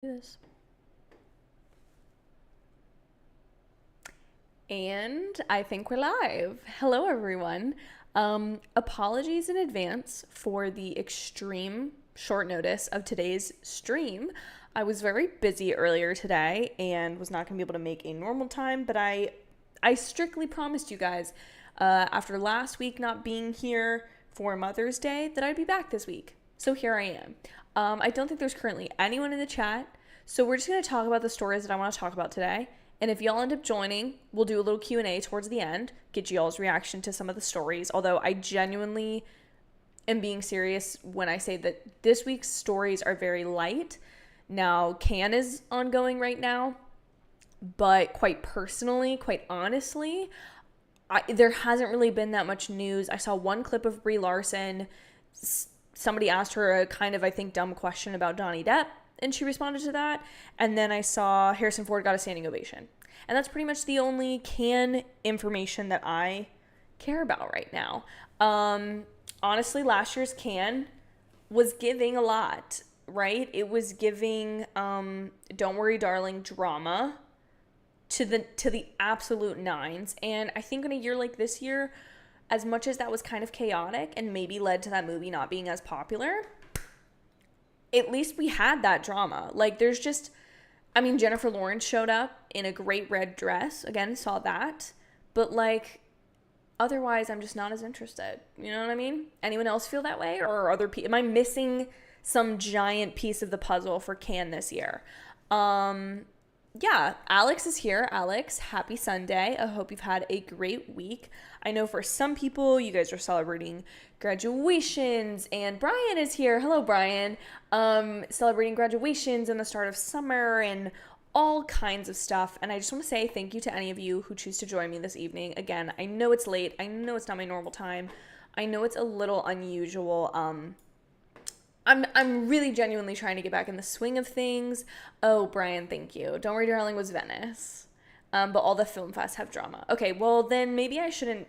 This. And I think we're live. Hello, everyone. Apologies in advance for the extreme short notice of today's stream. I was very busy earlier today and was not going to be able to make a normal time, but I strictly promised you guys after last week not being here for Mother's Day that I'd be back this week. So here I am. I don't think there's currently anyone in the chat, so we're just going to talk about the stories that I want to talk about today. And if y'all end up joining, we'll do a little Q&A towards the end, get y'all's reaction to some of the stories. Although I genuinely am being serious when I say that this week's stories are very light. Now, Cannes is ongoing right now, but quite personally, quite honestly, there hasn't really been that much news. I saw one clip of Brie Larson. Somebody asked her a kind of, I think, dumb question about Johnny Depp, and she responded to that. And then I saw Harrison Ford got a standing ovation. And that's pretty much the only Cannes information that I care about right now. Honestly, last year's Cannes was giving a lot, right? It was giving Don't Worry Darling drama to the absolute nines. And I think in a year like this year, as much as that was kind of chaotic and maybe led to that movie not being as popular, at least we had that drama. Like, there's just, I mean, Jennifer Lawrence showed up in a great red dress. Again, saw that. But, like, otherwise, I'm just not as interested. You know what I mean? Anyone else feel that way? Or other people? Am I missing some giant piece of the puzzle for Cannes this year? Yeah, Alex is here. Alex, happy Sunday. I hope you've had a great week. I know for some people, you guys are celebrating graduations, and Brian is here. Hello, Brian. Celebrating graduations and the start of summer and all kinds of stuff. And I just want to say thank you to any of you who choose to join me this evening. Again, I know it's late. I know it's not my normal time. I know it's a little unusual. I'm really genuinely trying to get back in the swing of things. Oh, Brian, thank you. Don't Worry Darling was Venice. But all the film fests have drama. Okay, well, then maybe I shouldn't.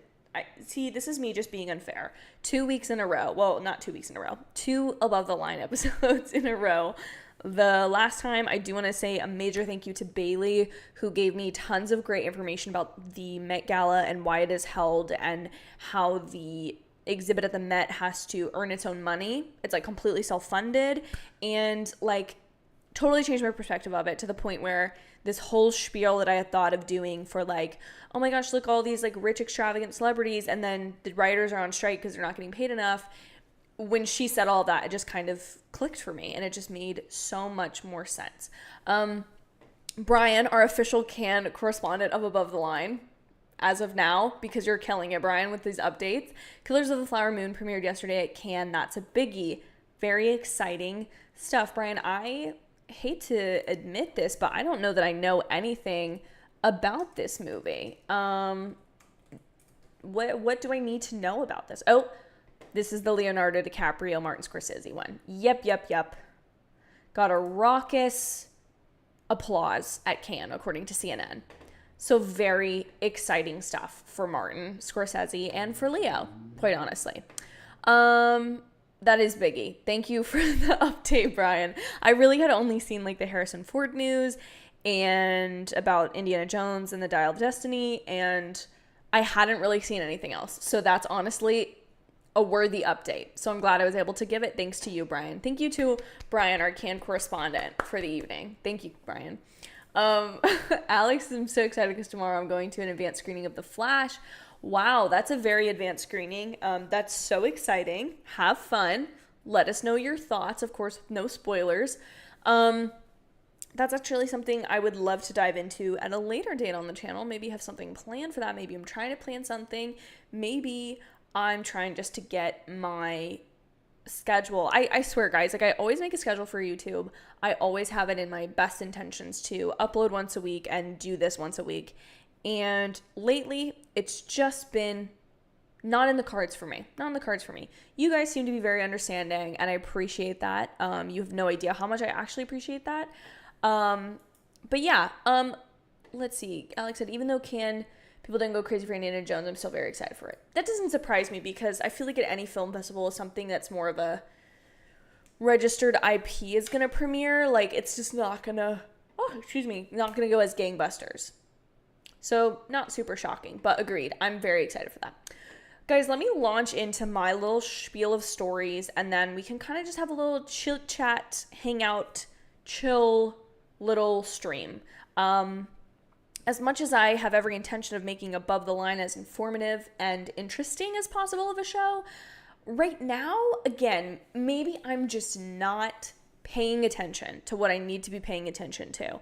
See, this is me just being unfair. 2 weeks in a row. Well, not 2 weeks in a row. 2 Above the Line episodes in a row. The last time, I do want to say a major thank you to Bailey, who gave me tons of great information about the Met Gala and why it is held and how the exhibit at the Met has to earn its own money. It's like completely self-funded, and like totally changed my perspective of it to the point where this whole spiel that I had thought of doing for like, oh my gosh, look, all these like rich extravagant celebrities, and then the writers are on strike because they're not getting paid enough. When she said all that, it just kind of clicked for me, and it just made so much more sense. Brian, our official Cannes correspondent of Above the Line, as of now, because you're killing it, Brian, with these updates. Killers of the Flower Moon premiered yesterday at Cannes. That's a biggie. Very exciting stuff. Brian, I hate to admit this, but I don't know that I know anything about this movie. What do I need to know about this? Oh, this is the Leonardo DiCaprio, Martin Scorsese one. Yep. Got a raucous applause at Cannes, according to CNN. So very exciting stuff for Martin Scorsese and for Leo, quite honestly. That is biggie. Thank you for the update, Brian. I really had only seen like the Harrison Ford news and about Indiana Jones and the Dial of Destiny, and I hadn't really seen anything else. So that's honestly a worthy update. So I'm glad I was able to give it. Thanks to you, Brian. Thank you to Brian, our Cannes correspondent, for the evening. Thank you, Brian. Alex, I'm so excited because tomorrow I'm going to an advanced screening of The Flash. Wow, that's a very advanced screening. That's so exciting. Have fun. Let us know your thoughts, of course, with no spoilers. That's actually something I would love to dive into at a later date on the channel. Maybe have something planned for that. Maybe I'm trying to plan something. Maybe I'm trying just to get my schedule. I swear, guys, like I always make a schedule for YouTube. I always have it in my best intentions to upload once a week and do this once a week. And lately, it's just been not in the cards for me. Not in the cards for me. You guys seem to be very understanding, and I appreciate that. You have no idea how much I actually appreciate that. But yeah, let's see. Alex said, even though people didn't go crazy for Indiana Jones, I'm still very excited for it. That doesn't surprise me because I feel like at any film festival is something that's more of a registered IP is gonna premiere, like it's just not gonna not gonna go as gangbusters. So not super shocking, but agreed. I'm very excited for that. Guys, let me launch into my little spiel of stories, and then we can kind of just have a little chill chat, hang out, chill little stream. As much as I have every intention of making Above the Line as informative and interesting as possible of a show, right now, again, maybe I'm just not paying attention to what I need to be paying attention to.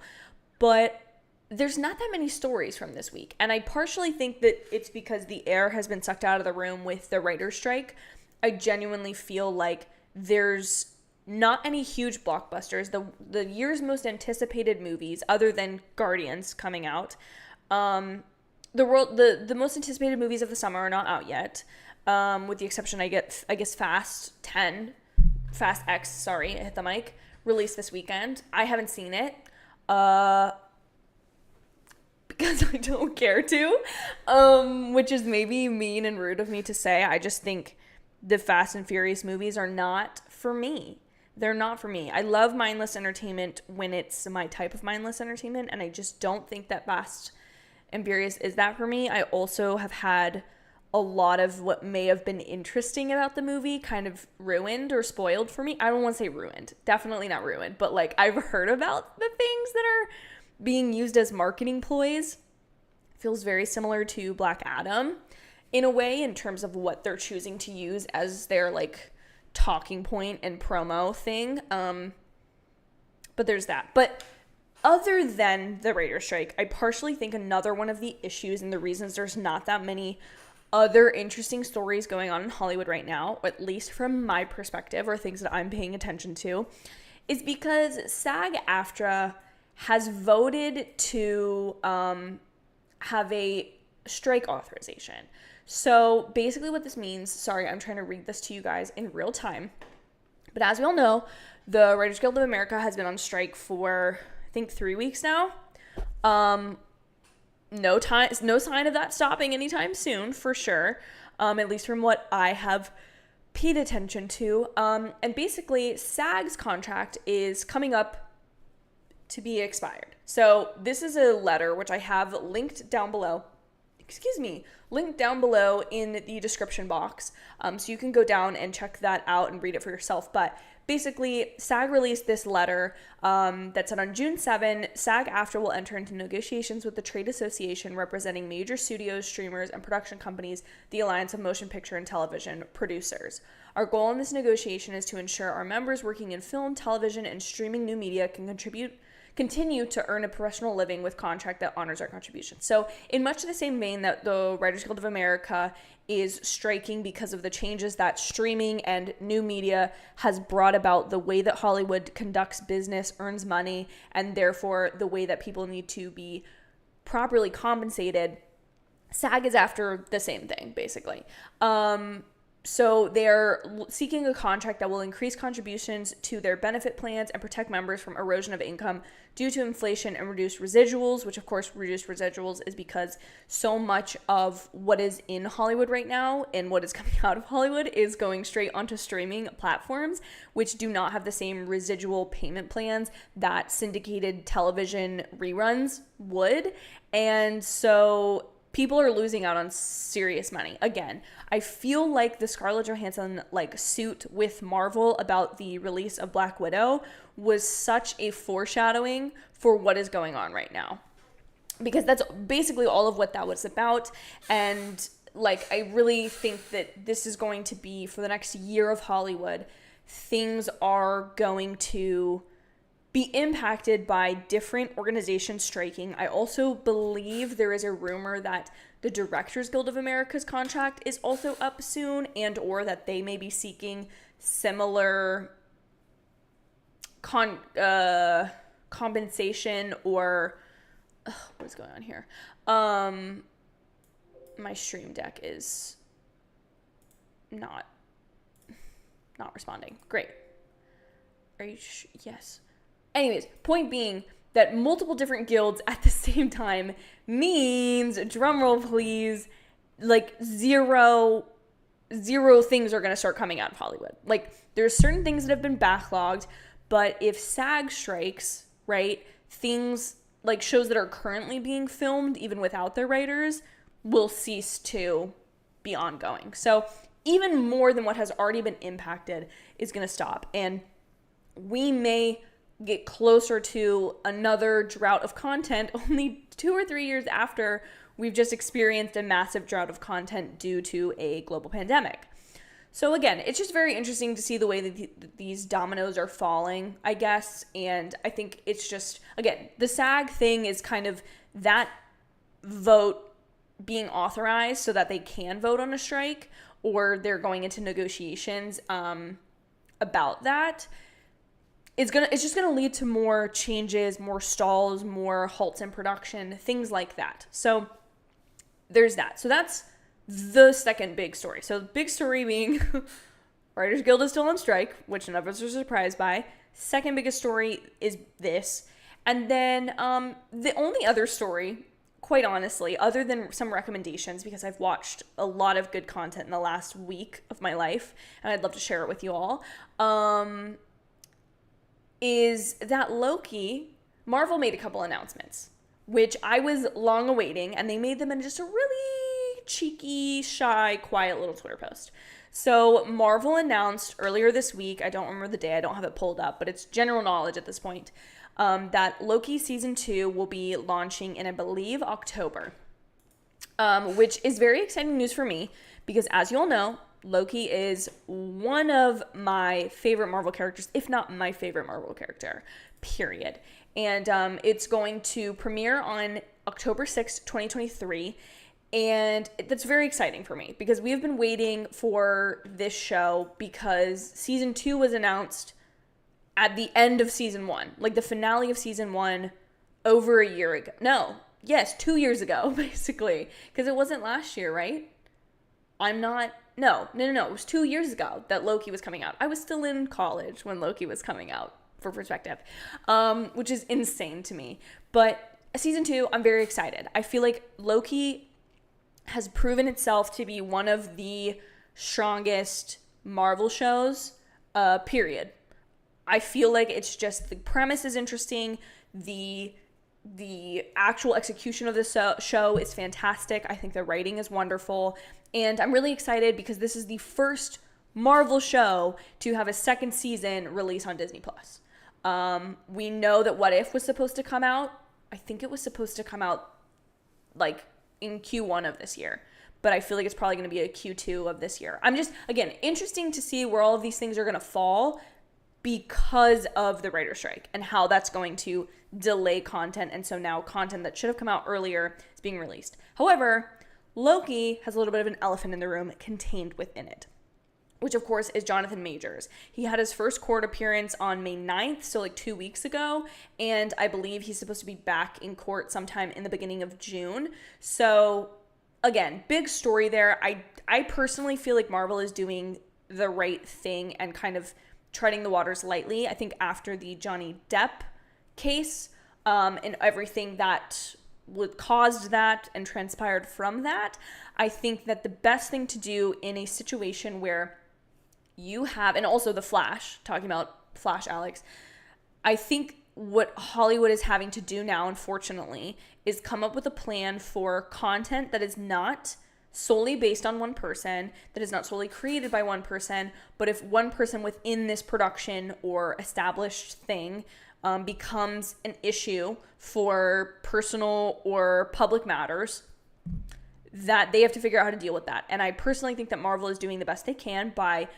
But there's not that many stories from this week. And I partially think that it's because the air has been sucked out of the room with the writer's strike. I genuinely feel like there's not any huge blockbusters. The year's most anticipated movies, other than Guardians coming out, the most anticipated movies of the summer are not out yet, with the exception, I guess Fast X, I hit the mic, released this weekend. I haven't seen it, because I don't care to, which is maybe mean and rude of me to say. I just think the Fast and Furious movies are not for me. They're not for me. I love mindless entertainment when it's my type of mindless entertainment, and I just don't think that Fast and Furious is that for me. I also have had a lot of what may have been interesting about the movie kind of ruined or spoiled for me. I don't want to say ruined. Definitely not ruined, but like I've heard about the things that are being used as marketing ploys. Feels very similar to Black Adam in a way, in terms of what they're choosing to use as their like talking point and promo thing. But there's that. But other than the writer's strike, I partially think another one of the issues and the reasons there's not that many other interesting stories going on in Hollywood right now, at least from my perspective, or things that I'm paying attention to, is because SAG-AFTRA has voted to have a strike authorization. So basically what this means, sorry, I'm trying to read this to you guys in real time, but as we all know, the Writers Guild of America has been on strike for, I think, 3 weeks now. No sign of that stopping anytime soon, for sure, at least from what I have paid attention to. And basically, SAG's contract is coming up to be expired. So this is a letter which I have linked down below. Linked down below in the description box. So you can go down and check that out and read it for yourself. But basically, SAG released this letter that said on June 7, SAG-AFTRA will enter into negotiations with the trade association representing major studios, streamers, and production companies, the Alliance of Motion Picture and Television Producers. Our goal in this negotiation is to ensure our members working in film, television, and streaming new media can continue to earn a professional living with contract that honors our contributions. So in much the same vein that the Writers Guild of America is striking because of the changes that streaming and new media has brought about the way that Hollywood conducts business, earns money, and therefore the way that people need to be properly compensated, SAG is after the same thing, basically. So they're seeking a contract that will increase contributions to their benefit plans and protect members from erosion of income due to inflation and reduced residuals, which of course reduced residuals is because so much of what is in Hollywood right now and what is coming out of Hollywood is going straight onto streaming platforms, which do not have the same residual payment plans that syndicated television reruns would. And so people are losing out on serious money. Again, I feel like the Scarlett Johansson suit with Marvel about the release of Black Widow was such a foreshadowing for what is going on right now. Because that's basically all of what that was about. And I really think that this is going to be, for the next year of Hollywood, things are going to be impacted by different organizations striking. I also believe there is a rumor that the Directors Guild of America's contract is also up soon, and or that they may be seeking similar compensation or what is going on here? My stream deck is not responding. Great. Are you yes. Anyways, point being that multiple different guilds at the same time means, drumroll please, zero zero things are going to start coming out of Hollywood. Like, there's certain things that have been backlogged, but if SAG strikes, right, things like shows that are currently being filmed, even without their writers, will cease to be ongoing. So even more than what has already been impacted is going to stop. And we may get closer to another drought of content only 2 or 3 years after we've just experienced a massive drought of content due to a global pandemic. So again, it's just very interesting to see the way that these dominoes are falling, I guess. And I think it's just, again, the SAG thing is kind of that vote being authorized so that they can vote on a strike, or they're going into negotiations about that. It's just gonna lead to more changes, more stalls, more halts in production, things like that. So there's that. So that's the second big story. So the big story being Writers Guild is still on strike, which none of us are surprised by. Second biggest story is this. And then the only other story, quite honestly, other than some recommendations, because I've watched a lot of good content in the last week of my life, and I'd love to share it with you all, is that Marvel made a couple announcements, which I was long awaiting, and they made them in just a really cheeky, shy, quiet little Twitter post. So Marvel announced earlier this week, I don't remember the day, I don't have it pulled up, but it's general knowledge at this point, that Loki Season 2 will be launching in, I believe, October, which is very exciting news for me, because as you all know, Loki is one of my favorite Marvel characters, if not my favorite Marvel character, period. And it's going to premiere on October 6th, 2023. And that's very exciting for me because we have been waiting for this show because Season 2 was announced at the end of Season 1. Like the finale of Season 1 over a year ago. No, yes, 2 years ago, basically. Because it wasn't last year, right? No. It was 2 years ago that Loki was coming out. I was still in college when Loki was coming out, for perspective, which is insane to me. But Season 2, I'm very excited. I feel like Loki has proven itself to be one of the strongest Marvel shows, period. I feel like it's just, the premise is interesting. The actual execution of the show is fantastic. I think the writing is wonderful. And I'm really excited because this is the first Marvel show to have a second season release on Disney+. We know that What If was supposed to come out. I think it was supposed to come out like in Q1 of this year. But I feel like it's probably going to be a Q2 of this year. I'm just, again, interesting to see where all of these things are going to fall because of the writer's strike and how that's going to delay content. And so now content that should have come out earlier is being released. However, Loki has a little bit of an elephant in the room contained within it, which of course is Jonathan Majors. He had his first court appearance on May 9th, so like 2 weeks ago, and I believe he's supposed to be back in court sometime in the beginning of June. So again, big story there. I personally feel like Marvel is doing the right thing and kind of treading the waters lightly. I think after the Johnny Depp case and everything that caused that and transpired from that, I think that the best thing to do in a situation where you have, and also the Flash, talking about Flash Alex, I think what Hollywood is having to do now, unfortunately, is come up with a plan for content that is not solely based on one person, that is not solely created by one person, but if one person within this production or established thing becomes an issue for personal or public matters, that they have to figure out how to deal with that. And I personally think that Marvel is doing the best they can by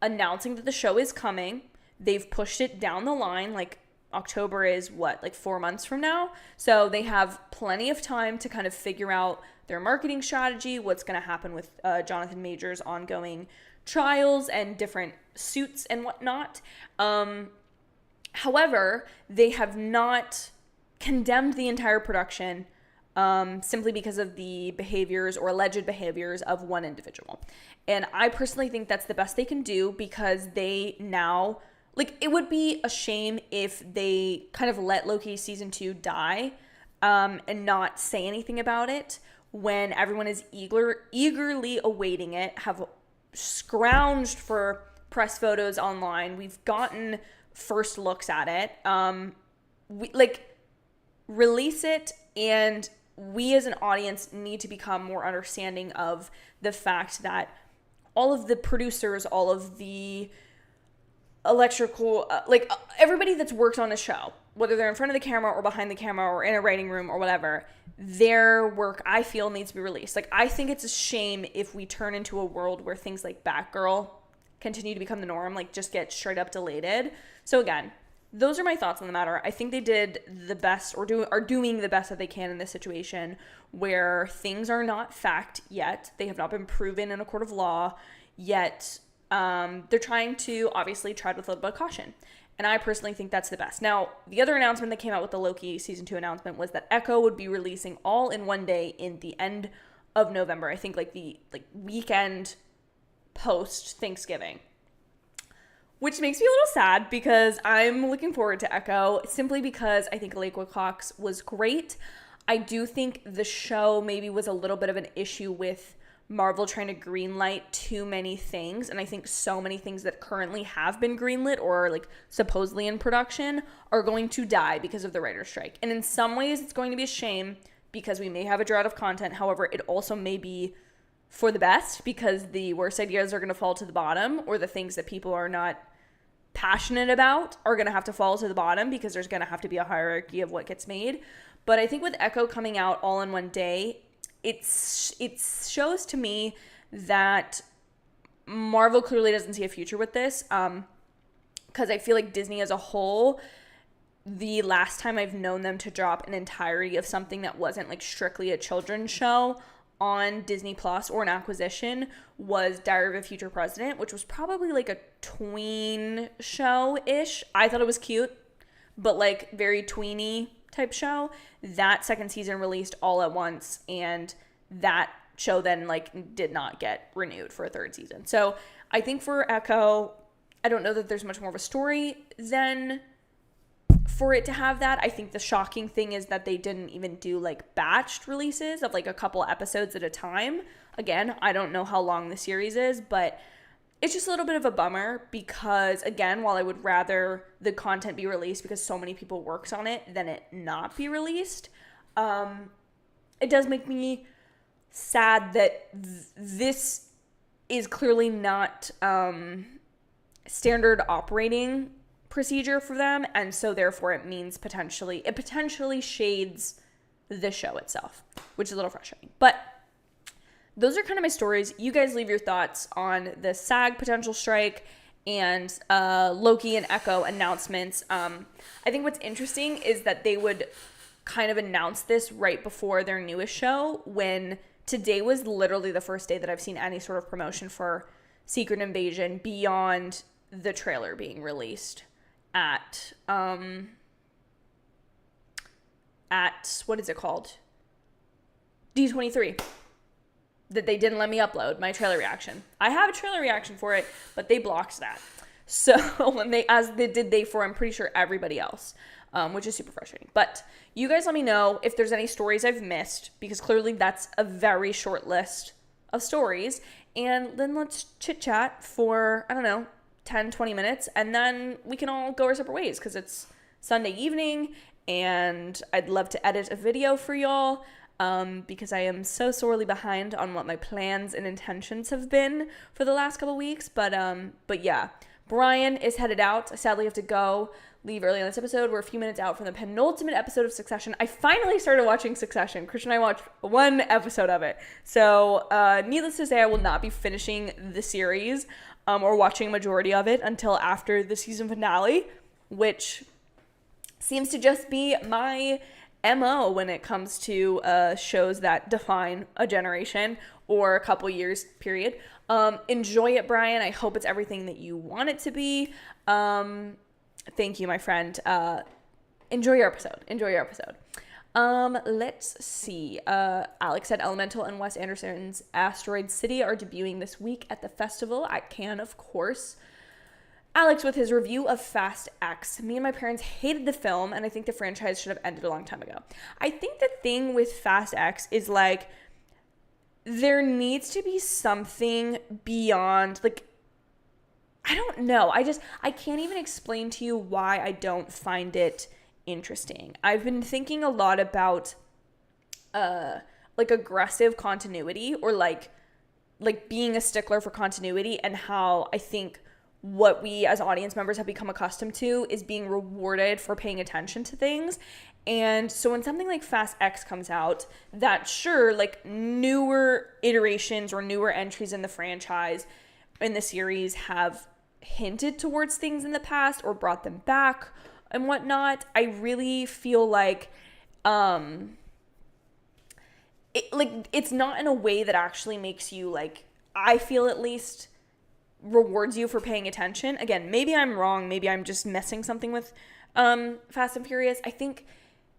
announcing that the show is coming. They've pushed it down the line, like October is like 4 months from now. So they have plenty of time to kind of figure out their marketing strategy, what's going to happen with Jonathan Majors' ongoing trials and different suits and whatnot. However, they have not condemned the entire production simply because of the behaviors or alleged behaviors of one individual. And I personally think that's the best they can do because they now, like, it would be a shame if they kind of let Loki Season 2 die and not say anything about it when everyone is eagerly awaiting it, have scrounged for press photos online. We've gotten first looks at it. Release it, and we as an audience need to become more understanding of the fact that all of the producers, all of the electrical, everybody that's worked on a show, whether they're in front of the camera or behind the camera or in a writing room or whatever, their work, I feel, needs to be released. Like, I think it's a shame if we turn into a world where things like Batgirl continue to become the norm, like just get straight up deleted. So again, those are my thoughts on the matter. I think they did the best, or are doing the best that they can in this situation where things are not fact yet. They have not been proven in a court of law yet. They're trying to obviously tread with a little bit of caution. And I personally think that's the best. Now, the other announcement that came out with the Loki season 2 announcement was that Echo would be releasing all in one day in the end of November. I think the weekend post Thanksgiving. Which makes me a little sad because I'm looking forward to Echo simply because I think Lakewood Cox was great. I do think the show maybe was a little bit of an issue with Marvel trying to greenlight too many things. And I think so many things that currently have been greenlit or like supposedly in production are going to die because of the writer's strike. And in some ways it's going to be a shame because we may have a drought of content. However, it also may be for the best because the worst ideas are going to fall to the bottom, or the things that people are not passionate about are going to have to fall to the bottom because there's going to have to be a hierarchy of what gets made. But I think with Echo coming out all in one day, it shows to me that Marvel clearly doesn't see a future with this, because I feel like Disney as a whole, the last time I've known them to drop an entirety of something that wasn't like strictly a children's show on Disney Plus or an acquisition was Diary of a Future President, which was probably like a tween show-ish. I thought it was cute, but like very tweeny type show. That second season released all at once, and that show then like did not get renewed for a third season. So I think for Echo, I don't know that there's much more of a story than for it to have that. I think the shocking thing is that they didn't even do like batched releases of like a couple episodes at a time. Again, I don't know how long the series is, but it's just a little bit of a bummer because, again, while I would rather the content be released because so many people worked on it than it not be released, it does make me sad that this is clearly not standard operating procedure for them, and so therefore it means potentially shades the show itself, which is a little frustrating. But those are kind of my stories. You guys leave your thoughts on the SAG potential strike and Loki and Echo announcements. I think what's interesting is that they would kind of announce this right before their newest show, when today was literally the first day that I've seen any sort of promotion for Secret Invasion beyond the trailer being released at what is it called? D23. That they didn't let me upload my trailer reaction. I have a trailer reaction for it, but they blocked that. So when they did for, I'm pretty sure, everybody else, which is super frustrating. But you guys let me know if there's any stories I've missed, because clearly that's a very short list of stories. And then let's chit chat for, 10, 20 minutes, and then we can all go our separate ways because it's Sunday evening and I'd love to edit a video for y'all. Because I am so sorely behind on what my plans and intentions have been for the last couple weeks. But yeah, Brian is headed out. I sadly have to leave early on this episode. We're a few minutes out from the penultimate episode of Succession. I finally started watching Succession. Christian and I watched one episode of it. So, needless to say, I will not be finishing the series, or watching a majority of it until after the season finale, which seems to just be my MO when it comes to shows that define a generation or a couple years period. Enjoy it, Brian. I hope it's everything that you want it to be. Thank you, my friend. Enjoy your episode. Let's see. Alex said Elemental and Wes Anderson's Asteroid City are debuting this week at the festival at Cannes, of course. Alex with his review of Fast X. Me and my parents hated the film, and I think the franchise should have ended a long time ago. I think the thing with Fast X is, like, there needs to be something beyond, like, I don't know. I can't even explain to you why I don't find it interesting. I've been thinking a lot about like aggressive continuity, or like being a stickler for continuity, and how I think what we as audience members have become accustomed to is being rewarded for paying attention to things. And so when something like Fast X comes out, that sure, like newer iterations or newer entries in the franchise, in the series, have hinted towards things in the past or brought them back and whatnot, I really feel like it's not in a way that actually makes you, like, I feel at least, rewards you for paying attention. Again, maybe I'm wrong. Maybe I'm just missing something with Fast and Furious. I think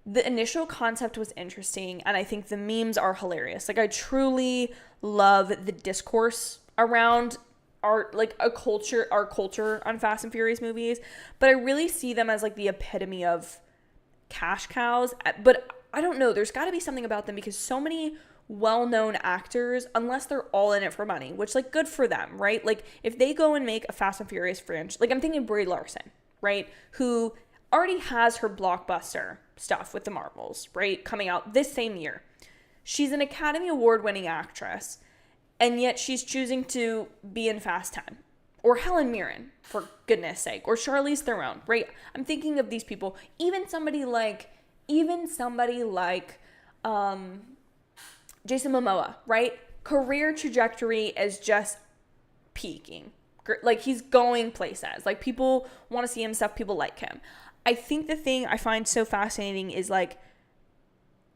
the initial concept was interesting, and I think the memes are hilarious. Like, I truly love the discourse around our culture on Fast and Furious movies, but I really see them as like the epitome of cash cows. But I don't know, there's got to be something about them, because so many well-known actors, unless they're all in it for money, which, like, good for them, right? Like, if they go and make a Fast and Furious franchise, like, I'm thinking Brie Larson, right, who already has her blockbuster stuff with the Marvels, right, coming out this same year. She's an Academy Award-winning actress, and yet she's choosing to be in Fast 10. Or Helen Mirren, for goodness sake. Or Charlize Theron, right? I'm thinking of these people. Even somebody like Jason Momoa, right? Career trajectory is just peaking. Like, he's going places. Like, people want to see him stuff. People like him. I think the thing I find so fascinating is, like,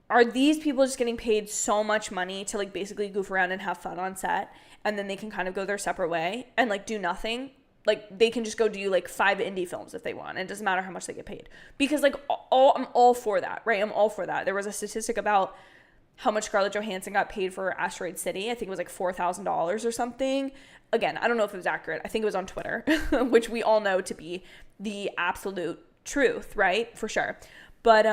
are these people just getting paid so much money to, like, basically goof around and have fun on set, and then they can kind of go their separate way and, like, do nothing? Like, they can just go do, like, 5 indie films if they want. And it doesn't matter how much they get paid. Because, like, I'm all for that, right? I'm all for that. There was a statistic about how much Scarlett Johansson got paid for Asteroid City. I think it was, like, $4,000 or something. Again, I don't know if it was accurate. I think it was on Twitter, which we all know to be the absolute truth, right? For sure. But,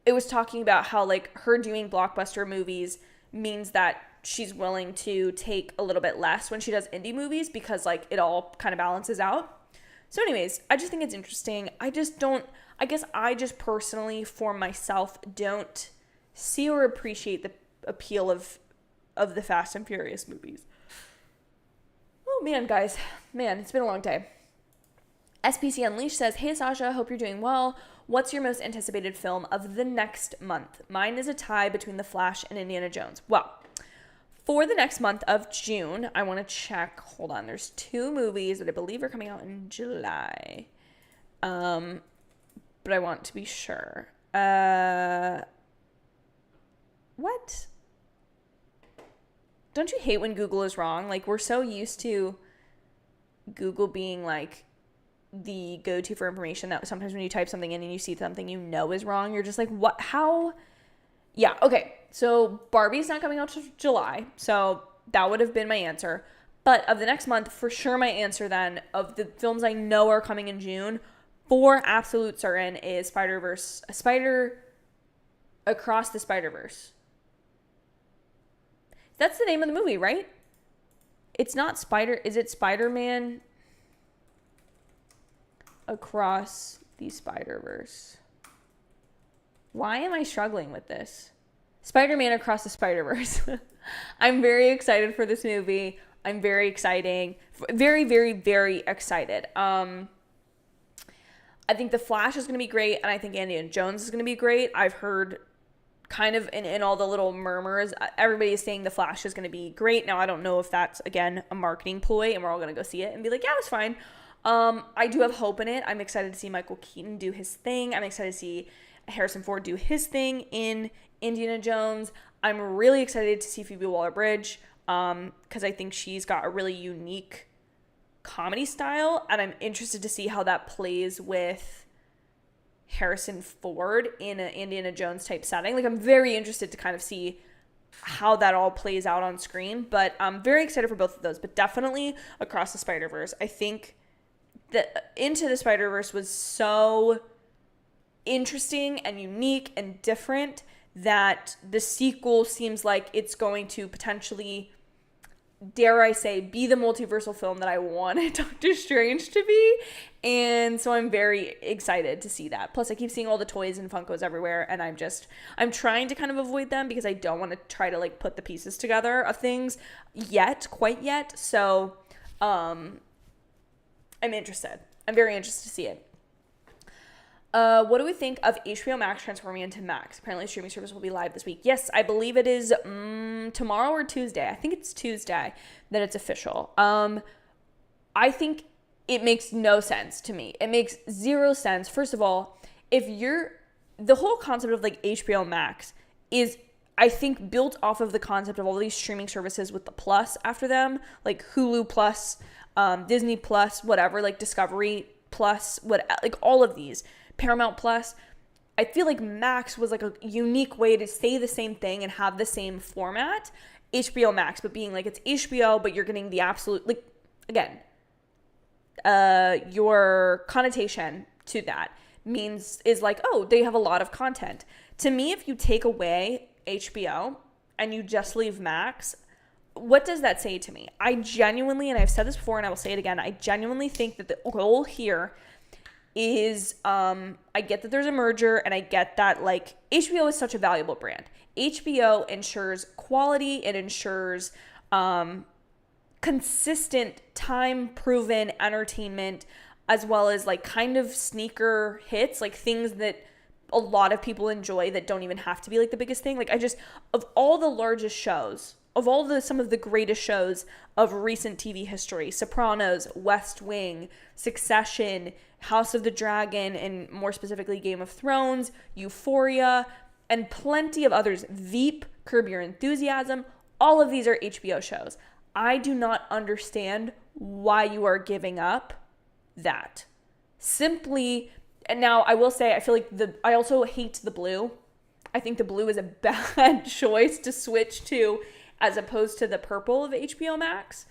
it was talking about how, like, her doing blockbuster movies means that she's willing to take a little bit less when she does indie movies, because, like, it all kind of balances out. So anyways, I just think it's interesting. I guess I just personally, for myself, don't see or appreciate the appeal of the Fast and Furious movies. Oh man, guys. Man, it's been a long day. SPC Unleashed says, "Hey Sasha, hope you're doing well. What's your most anticipated film of the next month? Mine is a tie between The Flash and Indiana Jones." Well, for the next month of June, I want to check. Hold on. There's 2 movies that I believe are coming out in July. But I want to be sure. What? Don't you hate when Google is wrong? Like, we're so used to Google being, like, the go-to for information that sometimes when you type something in and you see something you know is wrong, you're just like, what? How? Yeah, okay. So Barbie's not coming out till July, so that would have been my answer. But of the next month, for sure my answer then, of the films I know are coming in June, for absolute certain, is Spider Across the Spider-Verse. That's the name of the movie, right? It's not is it Spider-Man Across the Spider-Verse? Why am I struggling with this? Spider-Man Across the Spider-Verse. I'm very excited for this movie. I'm very excited. Very, very, very excited. I think The Flash is going to be great, and I think Indiana Jones is going to be great. I've heard kind of in all the little murmurs, everybody is saying The Flash is going to be great. Now, I don't know if that's, again, a marketing ploy, and we're all going to go see it and be like, yeah, it's fine. I do have hope in it. I'm excited to see Michael Keaton do his thing. I'm excited to see Harrison Ford do his thing in Indiana Jones. I'm really excited to see Phoebe Waller-Bridge, because I think she's got a really unique comedy style, and I'm interested to see how that plays with Harrison Ford in an Indiana Jones type setting. Like, I'm very interested to kind of see how that all plays out on screen, but I'm very excited for both of those. But definitely Across the Spider-Verse. I think that Into the Spider-Verse was so interesting and unique and different that the sequel seems like it's going to potentially, dare I say, be the multiversal film that I wanted Doctor Strange to be. And so I'm very excited to see that. Plus, I keep seeing all the toys and Funkos everywhere, and I'm trying to kind of avoid them because I don't want to try to like put the pieces together of things quite yet. So I'm interested. I'm very interested to see it. What do we think of HBO Max transforming into Max? Apparently, the streaming service will be live this week. Yes, I believe it is tomorrow or Tuesday. I think it's Tuesday that it's official. I think it makes no sense to me. It makes zero sense. First of all, the whole concept of like HBO Max is, I think, built off of the concept of all these streaming services with the plus after them, like Hulu Plus, Disney Plus, whatever, like Discovery Plus, like all of these. Paramount Plus. I feel like Max was like a unique way to say the same thing and have the same format. HBO Max, but being like it's HBO, but you're getting the absolute, like, again, your connotation to that is like, oh, they have a lot of content. To me, if you take away HBO and you just leave Max, what does that say to me? I genuinely, and I've said this before and I will say it again, I genuinely think that the goal here is, I get that there's a merger and I get that like HBO is such a valuable brand. HBO ensures quality, it ensures consistent, time-proven entertainment, as well as like kind of sneaker hits, like things that a lot of people enjoy that don't even have to be like the biggest thing. Like of all the largest shows, some of the greatest shows of recent TV history, Sopranos, West Wing, Succession, House of the Dragon, and more specifically Game of Thrones, Euphoria, and plenty of others, Veep, Curb Your Enthusiasm, all of these are HBO shows. I do not understand why you are giving up that. Simply, and now I will say, I feel like I also hate the blue. I think the blue is a bad choice to switch to as opposed to the purple of HBO Max.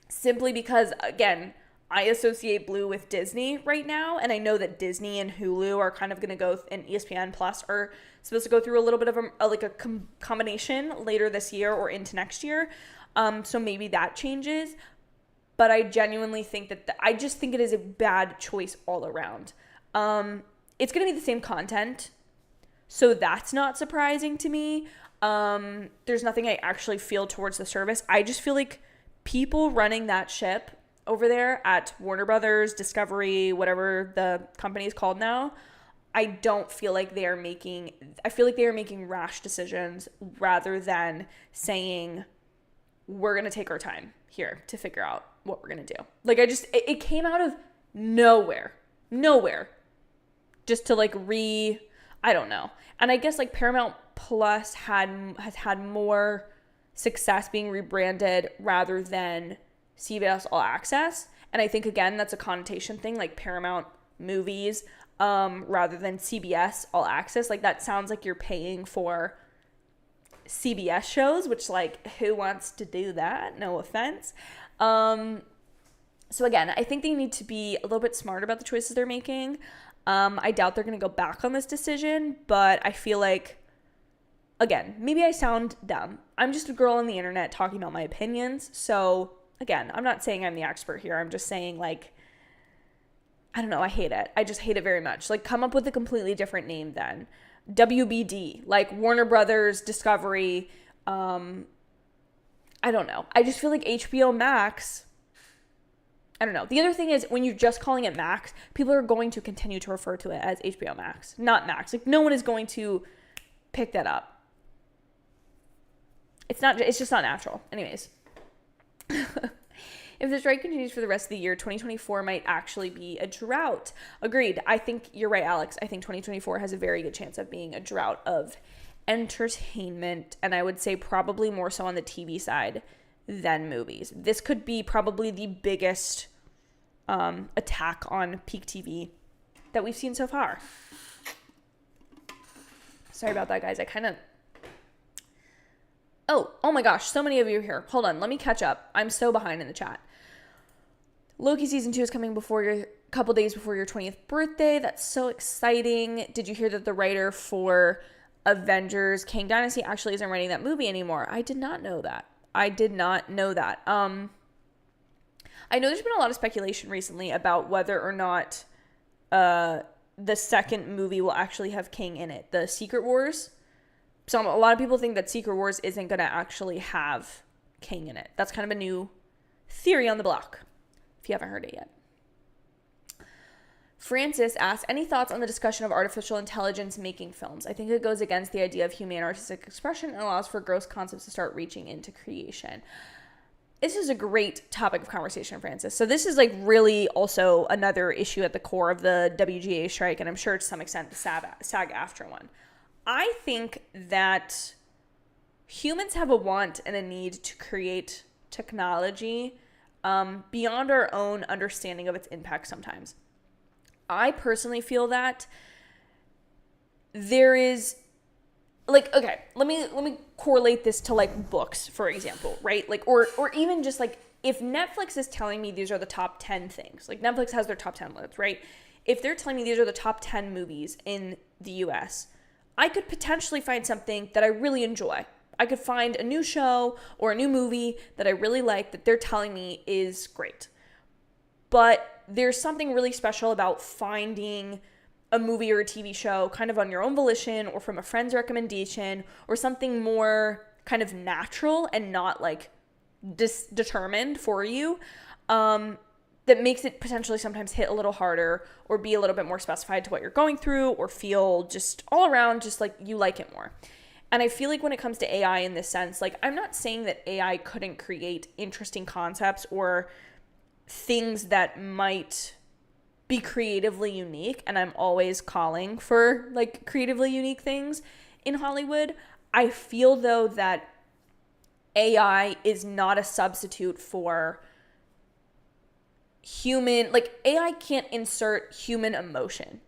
Simply because, again, I associate blue with Disney right now, and I know that Disney and Hulu are kind of going to go, and ESPN Plus are supposed to go through a little bit of a combination later this year or into next year. So maybe that changes. But I genuinely think I just think it is a bad choice all around. It's going to be the same content, so that's not surprising to me. There's nothing I actually feel towards the service. I just feel like people running that ship over there at Warner Brothers, Discovery, whatever the company is called now, I don't feel like they are making rash decisions rather than saying, we're going to take our time here to figure out what we're going to do. Like, it came out of nowhere, just to like I don't know. And I guess like Paramount Plus has had more success being rebranded rather than CBS All Access. And I think, again, that's a connotation thing, like Paramount Movies rather than CBS All Access. Like, that sounds like you're paying for CBS shows, which, like, who wants to do that? No offense. So again, I think they need to be a little bit smart about the choices they're making. I doubt they're going to go back on this decision, but I feel like, again, maybe I sound dumb. I'm just a girl on the internet talking about my opinions. So again, I'm not saying I'm the expert here. I'm just saying, like, I don't know. I hate it. I just hate it very much. Like, come up with a completely different name then. WBD, like Warner Brothers, Discovery. I don't know. I just feel like HBO Max, I don't know. The other thing is, when you're just calling it Max, people are going to continue to refer to it as HBO Max, not Max. Like, no one is going to pick that up. It's just not natural. Anyways. If the strike continues for the rest of the year, 2024 might actually be a drought. Agreed. I think you're right, Alex. I think 2024 has a very good chance of being a drought of entertainment, and I would say probably more so on the TV side than movies. This could be probably the biggest attack on peak TV that we've seen so far. Sorry about that, guys. Oh my gosh, so many of you are here. Hold on, let me catch up. I'm so behind in the chat. Loki season 2 is coming couple days before your 20th birthday. That's so exciting. Did you hear that the writer for Avengers Kang Dynasty actually isn't writing that movie anymore. I did not know that. I know there's been a lot of speculation recently about whether or not the second movie will actually have Kang in it. The Secret Wars. A lot of people think that Secret Wars isn't going to actually have Kang in it. That's kind of a new theory on the block, if you haven't heard it yet. Francis asks, any thoughts on the discussion of artificial intelligence making films? I think it goes against the idea of human artistic expression and allows for gross concepts to start reaching into creation. This is a great topic of conversation, Francis. So this is like really also another issue at the core of the WGA strike, and I'm sure to some extent the SAG-AFTRA one. I think that humans have a want and a need to create technology beyond our own understanding of its impact sometimes. I personally feel that there is like, okay, let me correlate this to like books, for example, right? Like, or even just like if Netflix is telling me these are the top 10 things, like Netflix has their top 10 lists, right? If they're telling me these are the top 10 movies in the US, I could potentially find something that I really enjoy. I could find a new show or a new movie that I really like that they're telling me is great. But there's something really special about finding a movie or a TV show kind of on your own volition or from a friend's recommendation or something more kind of natural and not like determined for you, that makes it potentially sometimes hit a little harder or be a little bit more specified to what you're going through or feel just all around just like you like it more. And I feel like when it comes to AI in this sense, like I'm not saying that AI couldn't create interesting concepts or things that might be creatively unique, and I'm always calling for like creatively unique things in Hollywood. I feel though that AI is not a substitute for human, like AI can't insert human emotion.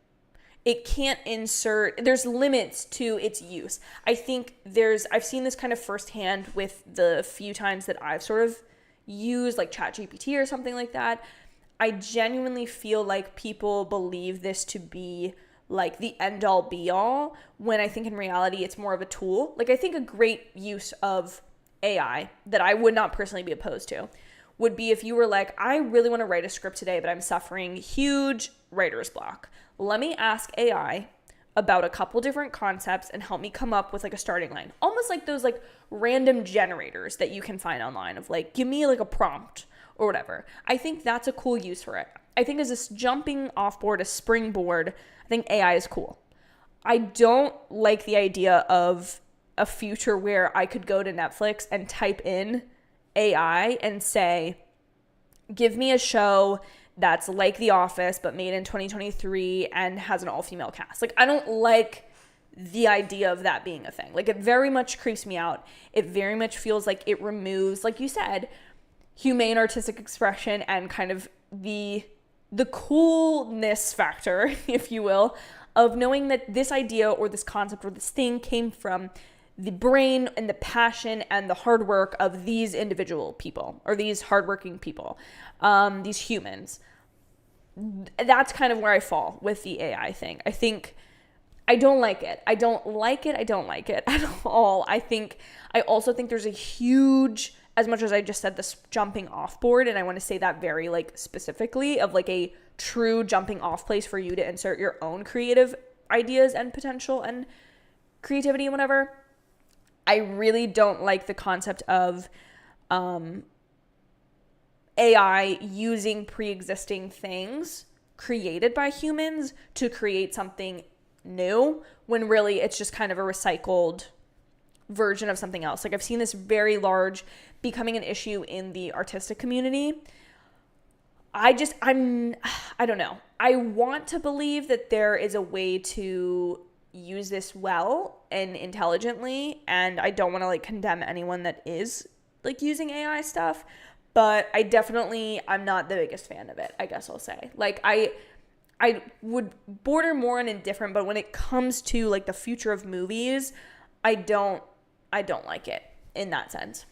It can't insert, there's limits to its use. I think I've seen this kind of firsthand with the few times that I've sort of used like ChatGPT or something like that. I genuinely feel like people believe this to be like the end all be all, when I think in reality it's more of a tool. Like I think a great use of AI that I would not personally be opposed to would be if you were like, I really want to write a script today, but I'm suffering huge writer's block. Let me ask AI about a couple different concepts and help me come up with like a starting line. Almost like those like random generators that you can find online of like, give me like a prompt or whatever. I think that's a cool use for it. I think as this jumping off board, a springboard, I think AI is cool. I don't like the idea of a future where I could go to Netflix and type in AI and say, give me a show that's like The Office but made in 2023 and has an all-female cast. Like, I don't like the idea of that being a thing. Like, it very much creeps me out. It very much feels like it removes, like you said, humane artistic expression and kind of the coolness factor, if you will, of knowing that this idea or this concept or this thing came from the brain and the passion and the hard work of these individual people or these hardworking people, these humans. That's kind of where I fall with the AI thing. I think I don't like it. I don't like it at all. I also think there's a huge, as much as I just said this jumping off board, and I want to say that very like specifically of like a true jumping off place for you to insert your own creative ideas and potential and creativity and whatever. I really don't like the concept of AI using pre-existing things created by humans to create something new when really it's just kind of a recycled version of something else. Like I've seen this very large becoming an issue in the artistic community. I don't know. I want to believe that there is a way to use this well and intelligently, and I don't want to like condemn anyone that is like using AI stuff, but I'm not the biggest fan of it, I guess I'll say. Like I would border more on indifferent, but when it comes to like the future of movies, I don't like it in that sense.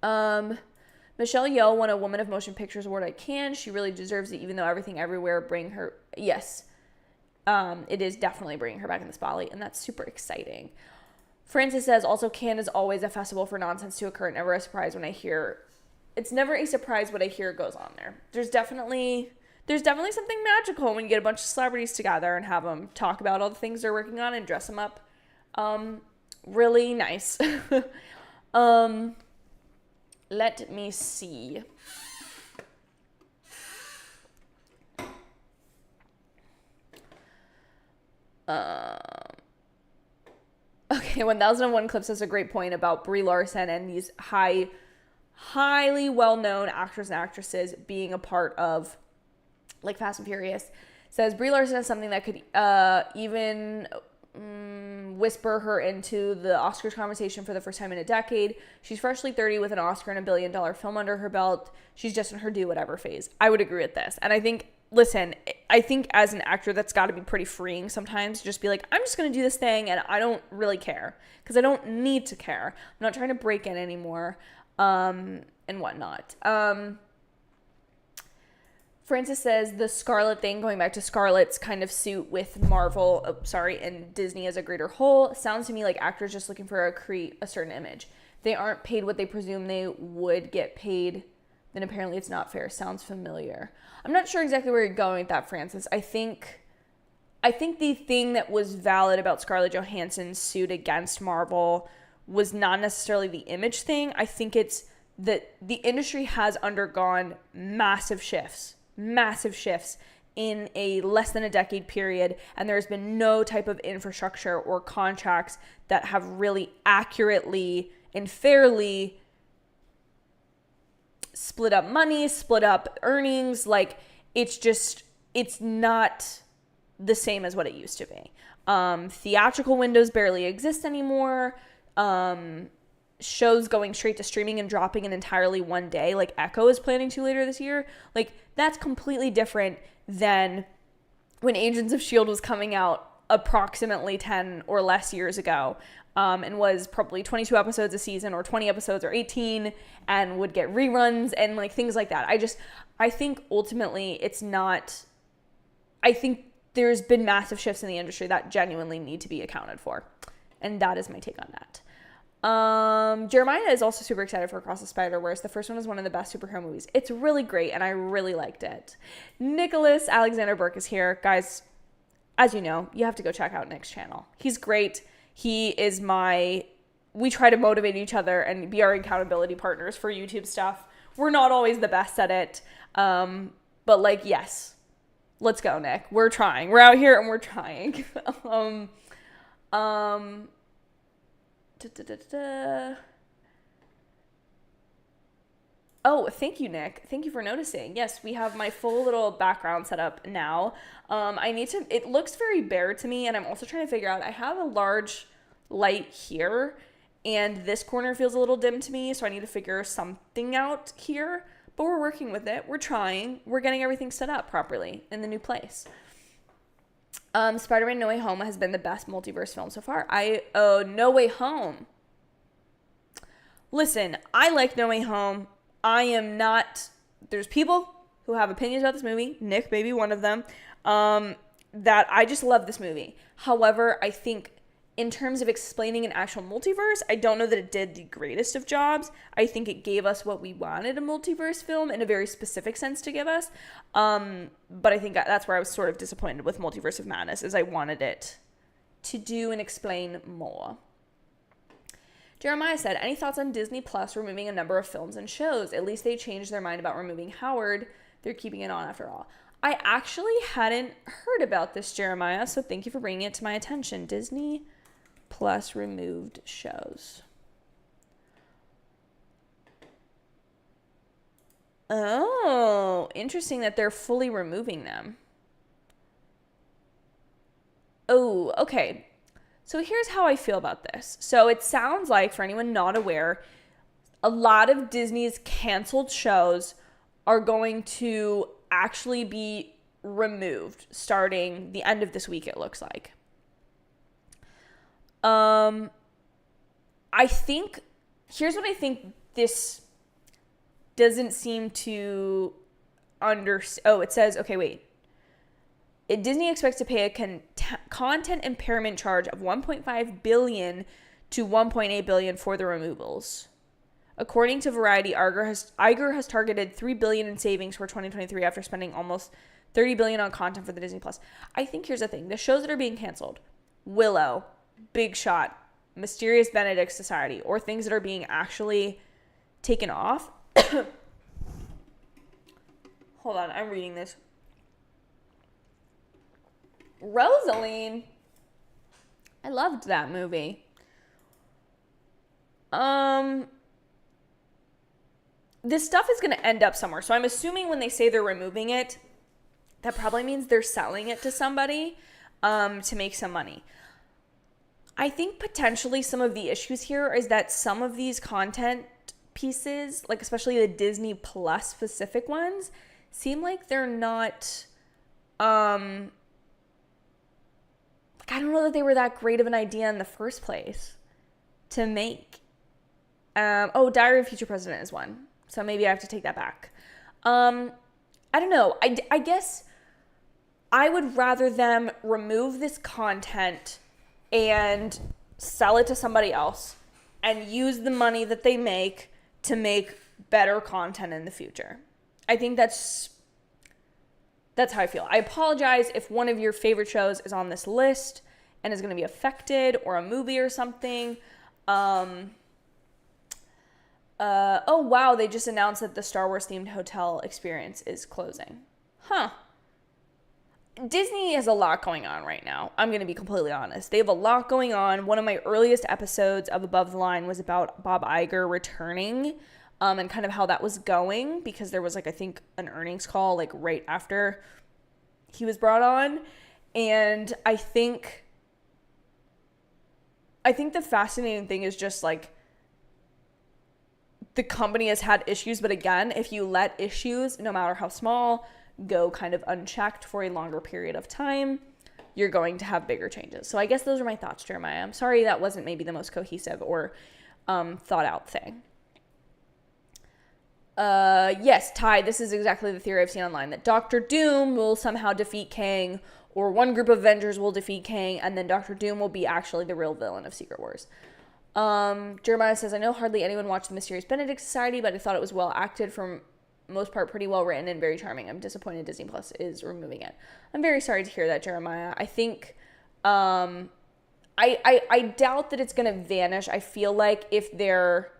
Michelle Yeoh won a Woman of Motion Pictures Award. She really deserves it, even though Everything Everywhere bring her. Yes. it is definitely bringing her back in the spotlight, and that's super exciting. Francis says, also, Cannes is always a festival for nonsense to occur. Never a surprise when I hear... It's never a surprise what I hear goes on there. There's definitely something magical when you get a bunch of celebrities together and have them talk about all the things they're working on and dress them up. Really nice. Let me see. Okay, 1001 Clips has a great point about Brie Larson and these highly well-known actors and actresses being a part of, like, Fast and Furious. Says Brie Larson is something that could even whisper her into the Oscars conversation for the first time in a decade. She's freshly 30 with an Oscar and $1 billion film under her belt. She's just in her do whatever phase. I would agree with this. And I think, listen, I think as an actor, that's got to be pretty freeing sometimes to just be like, I'm just going to do this thing and I don't really care because I don't need to care. I'm not trying to break in anymore and whatnot. Francis says the Scarlet thing, going back to Scarlet's kind of suit with Marvel, and Disney as a greater whole, sounds to me like actors just looking for a certain image. They aren't paid what they presume they would get paid, then apparently it's not fair. Sounds familiar. I'm not sure exactly where you're going with that, Francis. I think the thing that was valid about Scarlett Johansson's suit against Marvel was not necessarily the image thing. I think it's that the industry has undergone massive shifts in a less than a decade period, and there's been no type of infrastructure or contracts that have really accurately and fairly split up money, split up earnings. Like, it's not the same as what it used to be. Theatrical windows barely exist anymore. Shows going straight to streaming and dropping in entirely one day, like Echo is planning to later this year. Like, that's completely different than when Agents of S.H.I.E.L.D. was coming out approximately 10 or less years ago, and was probably 22 episodes a season or 20 episodes or 18 and would get reruns and like things like that. I think ultimately it's not, I think there's been massive shifts in the industry that genuinely need to be accounted for. And that is my take on that. Jeremiah is also super excited for Across the Spider-Verse. The first one is one of the best superhero movies. It's really great, and I really liked it. Nicholas Alexander Burke is here. Guys, as you know, you have to go check out Nick's channel. He's great. He is we try to motivate each other and be our accountability partners for YouTube stuff. We're not always the best at it, but like, yes, let's go, Nick. We're trying. We're out here and we're trying. Oh, thank you, Nick. Thank you for noticing. Yes, we have my full little background set up now. It looks very bare to me, and I'm also trying to figure out, I have a large light here, and this corner feels a little dim to me, so I need to figure something out here, but we're working with it. We're trying. We're getting everything set up properly in the new place. Spider-Man No Way Home has been the best multiverse film so far. No Way Home. Listen, I like No Way Home. There's people who have opinions about this movie, Nick may be one of them, that I just love this movie. However, I think in terms of explaining an actual multiverse, I don't know that it did the greatest of jobs. I think it gave us what we wanted a multiverse film in a very specific sense to give us. But I think that's where I was sort of disappointed with Multiverse of Madness, is I wanted it to do and explain more. Jeremiah said, any thoughts on Disney Plus removing a number of films and shows? At least they changed their mind about removing Howard. They're keeping it on after all. I actually hadn't heard about this, Jeremiah, so thank you for bringing it to my attention. Disney Plus removed shows. Oh, interesting that they're fully removing them. Oh, okay. So here's how I feel about this. So it sounds like, for anyone not aware, a lot of Disney's canceled shows are going to actually be removed starting the end of this week, it looks like. I think, here's what I think this doesn't seem to it says, okay, wait. Disney expects to pay a content impairment charge of $1.5 billion to $1.8 billion for the removals. According to Variety, Iger has targeted $3 billion in savings for 2023 after spending almost $30 billion on content for the Disney Plus. I think here's the thing. The shows that are being canceled, Willow, Big Shot, Mysterious Benedict Society, or things that are being actually taken off. Hold on, I'm reading this. Rosaline. I loved that movie. This stuff is going to end up somewhere. So I'm assuming when they say they're removing it, that probably means they're selling it to somebody to make some money. I think potentially some of the issues here is that some of these content pieces, like especially the Disney Plus specific ones, seem like they're not, I don't know that they were that great of an idea in the first place to make. Diary of a Future President is one. So maybe I have to take that back. I don't know. I guess I would rather them remove this content and sell it to somebody else and use the money that they make to make better content in the future. I think that's how I feel. I apologize if one of your favorite shows is on this list and is going to be affected, or a movie or something. Oh wow, they just announced that the Star Wars themed hotel experience is closing. Huh. Disney has a lot going on right now. I'm going to be completely honest. They have a lot going on. One of my earliest episodes of Above the Line was about Bob Iger returning, and kind of how that was going, because there was I think an earnings call right after he was brought on. And I think the fascinating thing is just the company has had issues, but again, if you let issues, no matter how small, go kind of unchecked for a longer period of time, you're going to have bigger changes. So I guess those are my thoughts, Jeremiah. I'm sorry that wasn't maybe the most cohesive or thought out thing. Yes, Ty, this is exactly the theory I've seen online, that Doctor Doom will somehow defeat Kang, or one group of Avengers will defeat Kang, and then Doctor Doom will be actually the real villain of Secret Wars. Jeremiah says, I know hardly anyone watched the Mysterious Benedict Society, but I thought it was well acted, for most part pretty well written and very charming. I'm disappointed Disney Plus is removing it. I'm very sorry to hear that, Jeremiah. I think I doubt that it's going to vanish. I feel like if they're,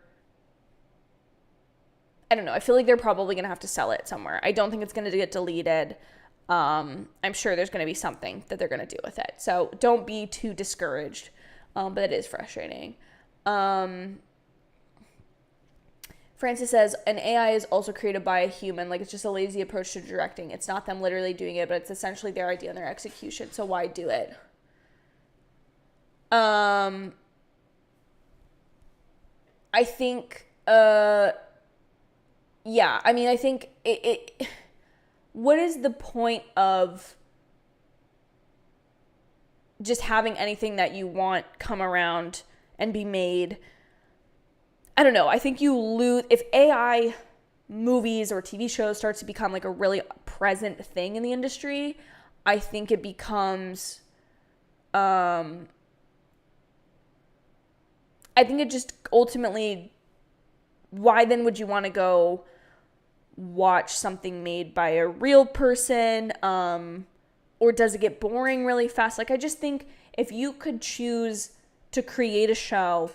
I don't know, I feel like they're probably going to have to sell it somewhere. I don't think it's going to get deleted. I'm sure there's going to be something that they're going to do with it. So don't be too discouraged, but it is frustrating. Francis says, an AI is also created by a human. It's just a lazy approach to directing. It's not them literally doing it, but it's essentially their idea and their execution. So why do it? I think, I think it what is the point of just having anything that you want come around and be made? I don't know. I think you lose if AI movies or TV shows starts to become a really present thing in the industry. I think it becomes, I think it just ultimately, why then would you want to go watch something made by a real person? Or does it get boring really fast? I just think if you could choose to create a show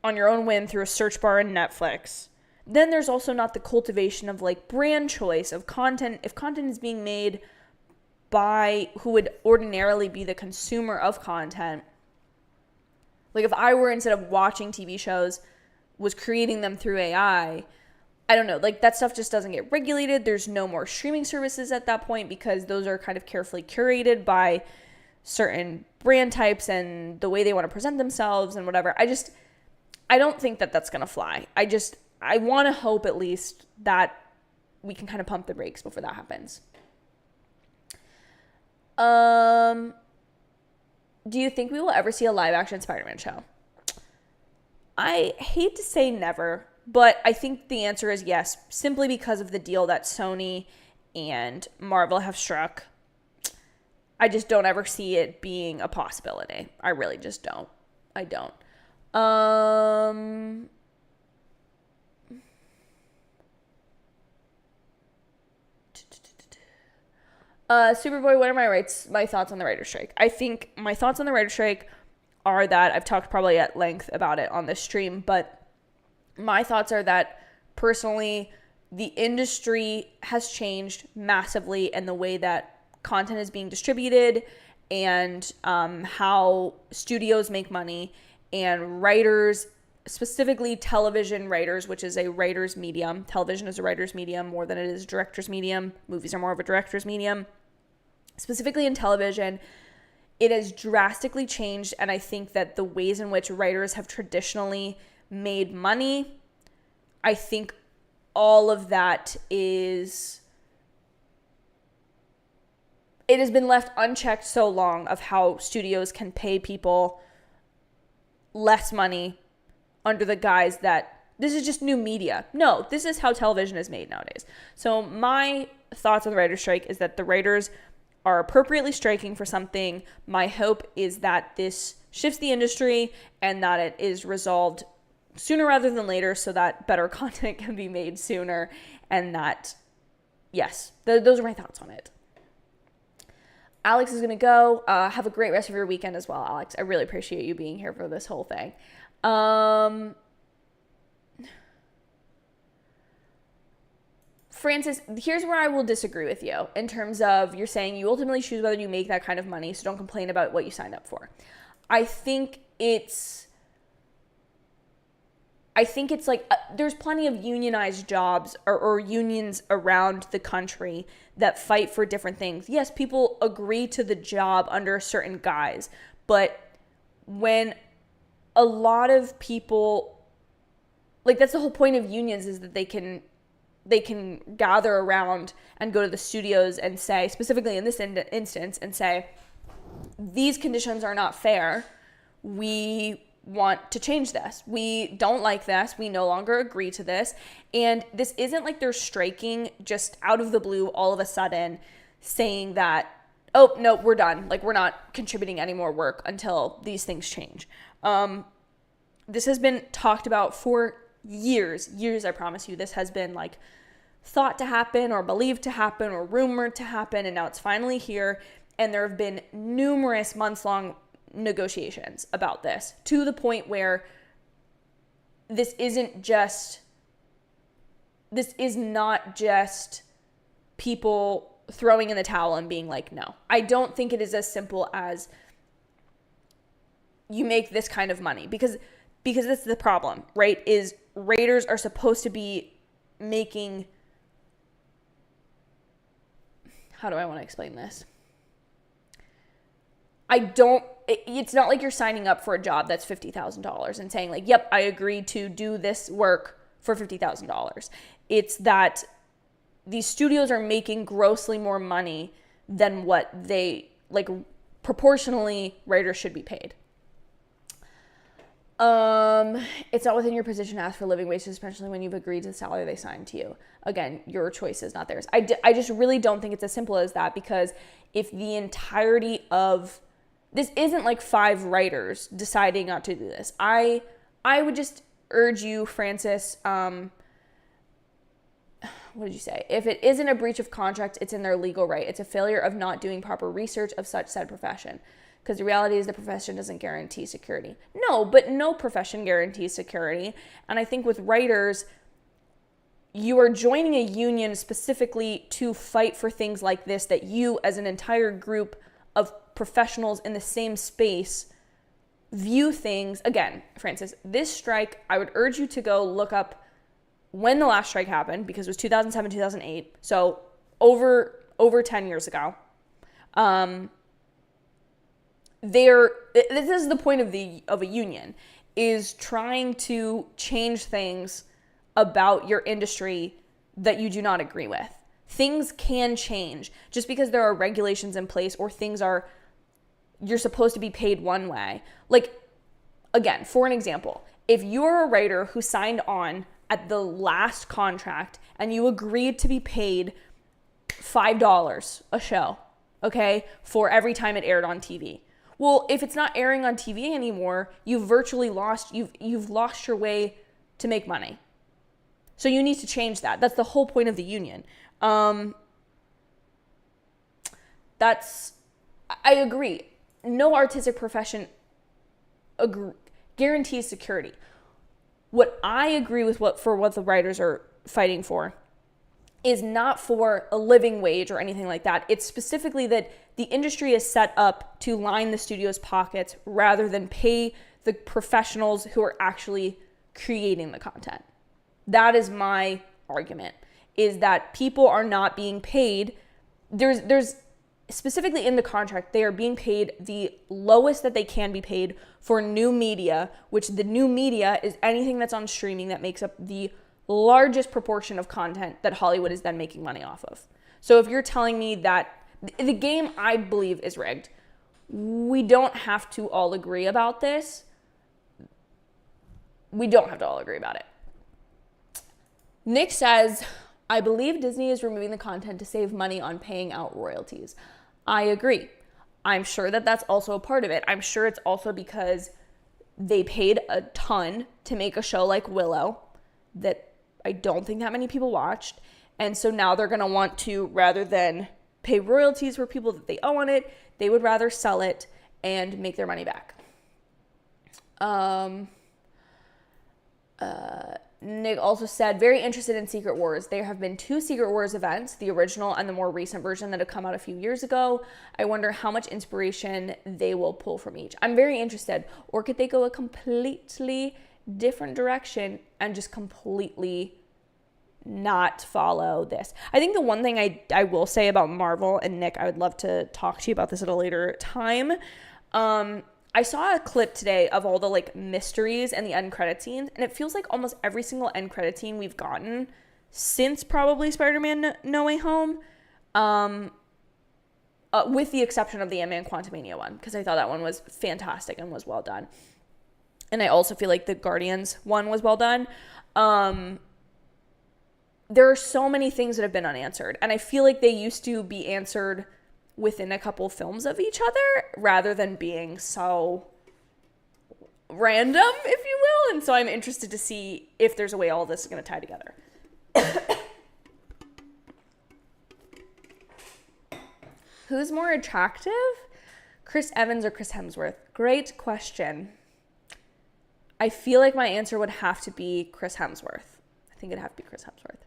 on your own whim through a search bar in Netflix, then there's also not the cultivation of brand choice of content. If content is being made by who would ordinarily be the consumer of content, if I were, instead of watching TV shows, was creating them through AI, I don't know, that stuff just doesn't get regulated. There's no more streaming services at that point, because those are kind of carefully curated by certain brand types and the way they want to present themselves and whatever. I don't think that that's going to fly. I want to hope at least that we can kind of pump the brakes before that happens. Do you think we will ever see a live action Spider-Man show? I hate to say never, but I think the answer is yes, simply because of the deal that Sony and Marvel have struck. I just don't ever see it being a possibility. I really just don't. I don't. Superboy, what are my thoughts on the writer's strike? I think my thoughts on the writer's strike are that I've talked probably at length about it on this stream, but my thoughts are that personally, the industry has changed massively in the way that content is being distributed and how studios make money, and writers, specifically television writers, which is a writer's medium. Television is a writer's medium more than it is a director's medium. Movies are more of a director's medium. Specifically in television, it has drastically changed, and I think that the ways in which writers have traditionally made money, I think all of that it has been left unchecked so long of how studios can pay people less money under the guise that this is just new media. No, this is how television is made nowadays. So my thoughts on the writer's strike is that the writers are appropriately striking for something. My hope is that this shifts the industry and that it is resolved sooner rather than later so that better content can be made sooner, and that, yes, those are my thoughts on it. Alex is going to go. Have a great rest of your weekend as well, Alex. I really appreciate you being here for this whole thing. Francis, here's where I will disagree with you in terms of you're saying you ultimately choose whether you make that kind of money, so don't complain about what you signed up for. I think it's like there's plenty of unionized jobs or unions around the country that fight for different things. Yes, people agree to the job under a certain guise, but when a lot of people, like, that's the whole point of unions, is that they can gather around and go to the studios and say, specifically in this instance, and say, these conditions are not fair. We want to change this. We don't like this. We no longer agree to this. And this isn't like they're striking just out of the blue all of a sudden saying that, oh, no, we're done. Like, we're not contributing any more work until these things change. This has been talked about for years, I promise you. This has been like thought to happen or believed to happen or rumored to happen, and now it's finally here. And there have been numerous months-long negotiations about this, to the point where this is not just people throwing in the towel and being like, no. I don't think it is as simple as you make this kind of money, because that's the problem, right? Is writers are supposed to be making, how do I want to explain this? It's not like you're signing up for a job that's $50,000 and saying like, yep, I agree to do this work for $50,000. It's that these studios are making grossly more money than what they, like, proportionally writers should be paid. It's not within your position to ask for living wages, especially when you've agreed to the salary they signed to you. Again, your choice is not theirs. I just really don't think it's as simple as that, because if the entirety of this isn't like 5 writers deciding not to do this. I would just urge you, Francis, what did you say? If it isn't a breach of contract, it's in their legal right. It's a failure of not doing proper research of such said profession. Because the reality is the profession doesn't guarantee security. No, but no profession guarantees security. And I think with writers, you are joining a union specifically to fight for things like this, that you as an entire group of professionals in the same space view things. Again, Francis, this strike, I would urge you to go look up when the last strike happened, because it was 2007, 2008. So over 10 years ago. This is the point of a union, is trying to change things about your industry that you do not agree with. Things can change just because there are regulations in place, or you're supposed to be paid one way. Like, again, for an example, if you're a writer who signed on at the last contract and you agreed to be paid $5 a show, okay, for every time it aired on TV. Well, if it's not airing on TV anymore, you've lost your way to make money. So you need to change that. That's the whole point of the union. I agree. No artistic profession guarantees security. What I agree with what the writers are fighting for is not for a living wage or anything like that. It's specifically that the industry is set up to line the studio's pockets rather than pay the professionals who are actually creating the content. That is my argument, is that people are not being paid. There's specifically in the contract, they are being paid the lowest that they can be paid for new media, which the new media is anything that's on streaming that makes up the largest proportion of content that Hollywood is then making money off of. So if you're telling me that the game, I believe, is rigged, we don't have to all agree about this. We don't have to all agree about it. Nick says, I believe Disney is removing the content to save money on paying out royalties. I agree. I'm sure that that's also a part of it. I'm sure it's also because they paid a ton to make a show like Willow that I don't think that many people watched. And so now they're going to want to, rather than pay royalties for people that they owe on it, they would rather sell it and make their money back. Nick also said, very interested in Secret Wars. There have been 2 Secret Wars events, the original and the more recent version that have come out a few years ago. I wonder how much inspiration they will pull from each. I'm very interested. Or could they go a completely different direction and just completely not follow this? I think the one thing I will say about Marvel, and Nick, I would love to talk to you about this at a later time. I saw a clip today of all the like mysteries and the end credit scenes, and it feels like almost every single end credit scene we've gotten since probably Spider-Man No Way Home, with the exception of the Ant-Man Quantumania one, because I thought that one was fantastic and was well done. And I also feel like the Guardians one was well done. There are so many things that have been unanswered, and I feel like they used to be answered within a couple films of each other rather than being so random, if you will. And so I'm interested to see if there's a way all this is going to tie together. Who's more attractive? Chris Evans or Chris Hemsworth? Great question. I feel like my answer would have to be Chris Hemsworth. I think it'd have to be Chris Hemsworth.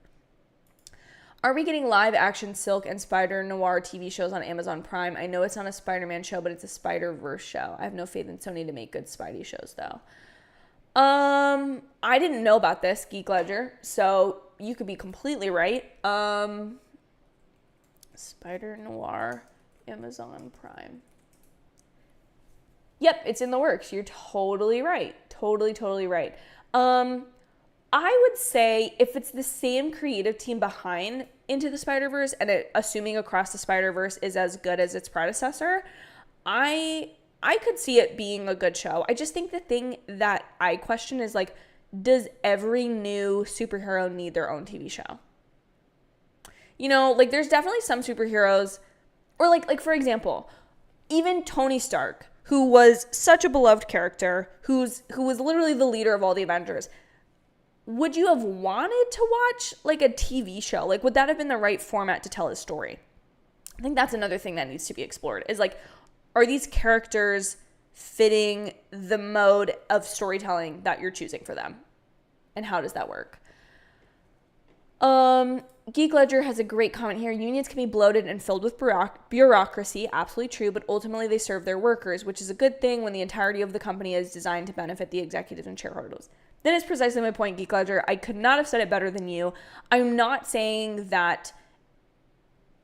Are we getting live action Silk and Spider Noir TV shows on Amazon Prime? I know it's not a Spider-Man show, but it's a Spider-Verse show. I have no faith in Sony to make good Spidey shows, though. I didn't know about this, Geek Ledger, so you could be completely right. Spider Noir, Amazon Prime. Yep, it's in the works. You're totally right. Totally right. I would say if it's the same creative team behind Into the Spider-Verse, and assuming Across the Spider-Verse is as good as its predecessor, I could see it being a good show. I just think the thing that I question is, like, does every new superhero need their own TV show? You know, like, there's definitely some superheroes, or like for example, even Tony Stark, who was such a beloved character, who was literally the leader of all the Avengers. Would you have wanted to watch like a TV show? Like, would that have been the right format to tell his story? I think that's another thing that needs to be explored, is like, are these characters fitting the mode of storytelling that you're choosing for them? And how does that work? Geek Ledger has a great comment here. Unions can be bloated and filled with bureaucracy. Absolutely true, but ultimately they serve their workers, which is a good thing when the entirety of the company is designed to benefit the executives and shareholders. That is precisely my point, Geek Ledger. I could not have said it better than you. I'm not saying that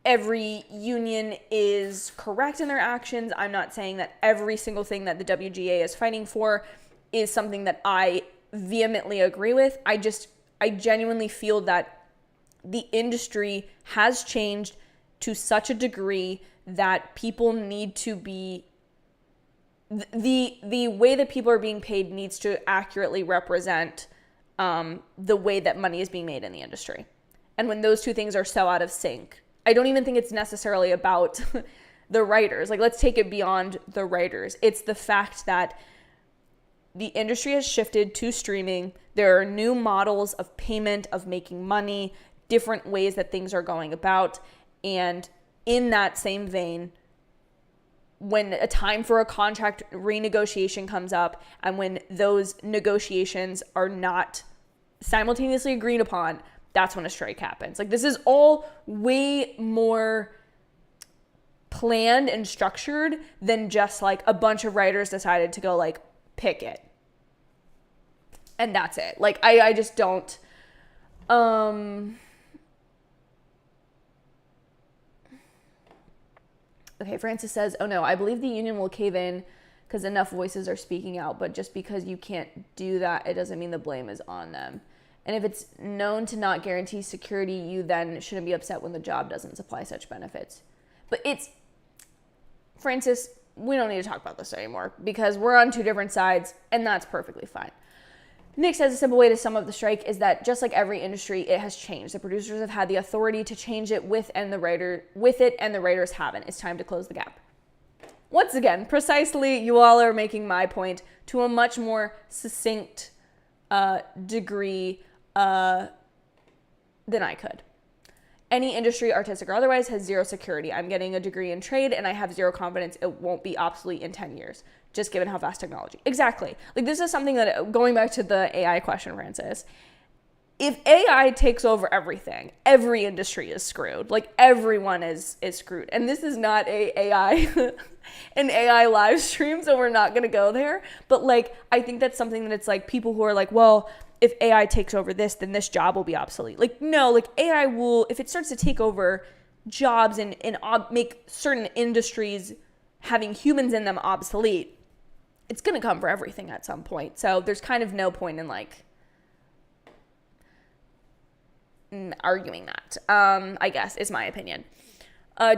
every union is correct in their actions. I'm not saying that every single thing that the WGA is fighting for is something that I vehemently agree with. I genuinely feel that the industry has changed to such a degree that people need to be, the way that people are being paid needs to accurately represent the way that money is being made in the industry. And when those two things are so out of sync, I don't even think it's necessarily about the writers. Like, let's take it beyond the writers. It's the fact that the industry has shifted to streaming. There are new models of payment, of making money, different ways that things are going about. And in that same vein, when a time for a contract renegotiation comes up and when those negotiations are not simultaneously agreed upon, that's when a strike happens. Like, this is all way more planned and structured than just like a bunch of writers decided to go like pick it. And that's it. Like, I just don't, okay, Francis says, oh no, I believe the union will cave in because enough voices are speaking out, but just because you can't do that, it doesn't mean the blame is on them. And if it's known to not guarantee security, you then shouldn't be upset when the job doesn't supply such benefits. But Francis, we don't need to talk about this anymore because we're on two different sides, and that's perfectly fine. Nick says a simple way to sum up the strike is that just like every industry, it has changed. The producers have had the authority to change it with it, and the writers haven't. It's time to close the gap. Once again, precisely, you all are making my point to a much more succinct degree than I could. Any industry, artistic or otherwise, has zero security. I'm getting a degree in trade and I have zero confidence it won't be obsolete in 10 years, just given how fast technology. Exactly. Like, this is something that, going back to the AI question, Francis, if AI takes over everything, every industry is screwed. Like, everyone is screwed. And this is not an AI live stream, so we're not going to go there. But, like, I think that's something that it's like people who are like, well, if AI takes over this, then this job will be obsolete. Like, no, like, AI will, if it starts to take over jobs and make certain industries having humans in them obsolete, it's going to come for everything at some point. So there's kind of no point in, like, arguing that, I guess, is my opinion.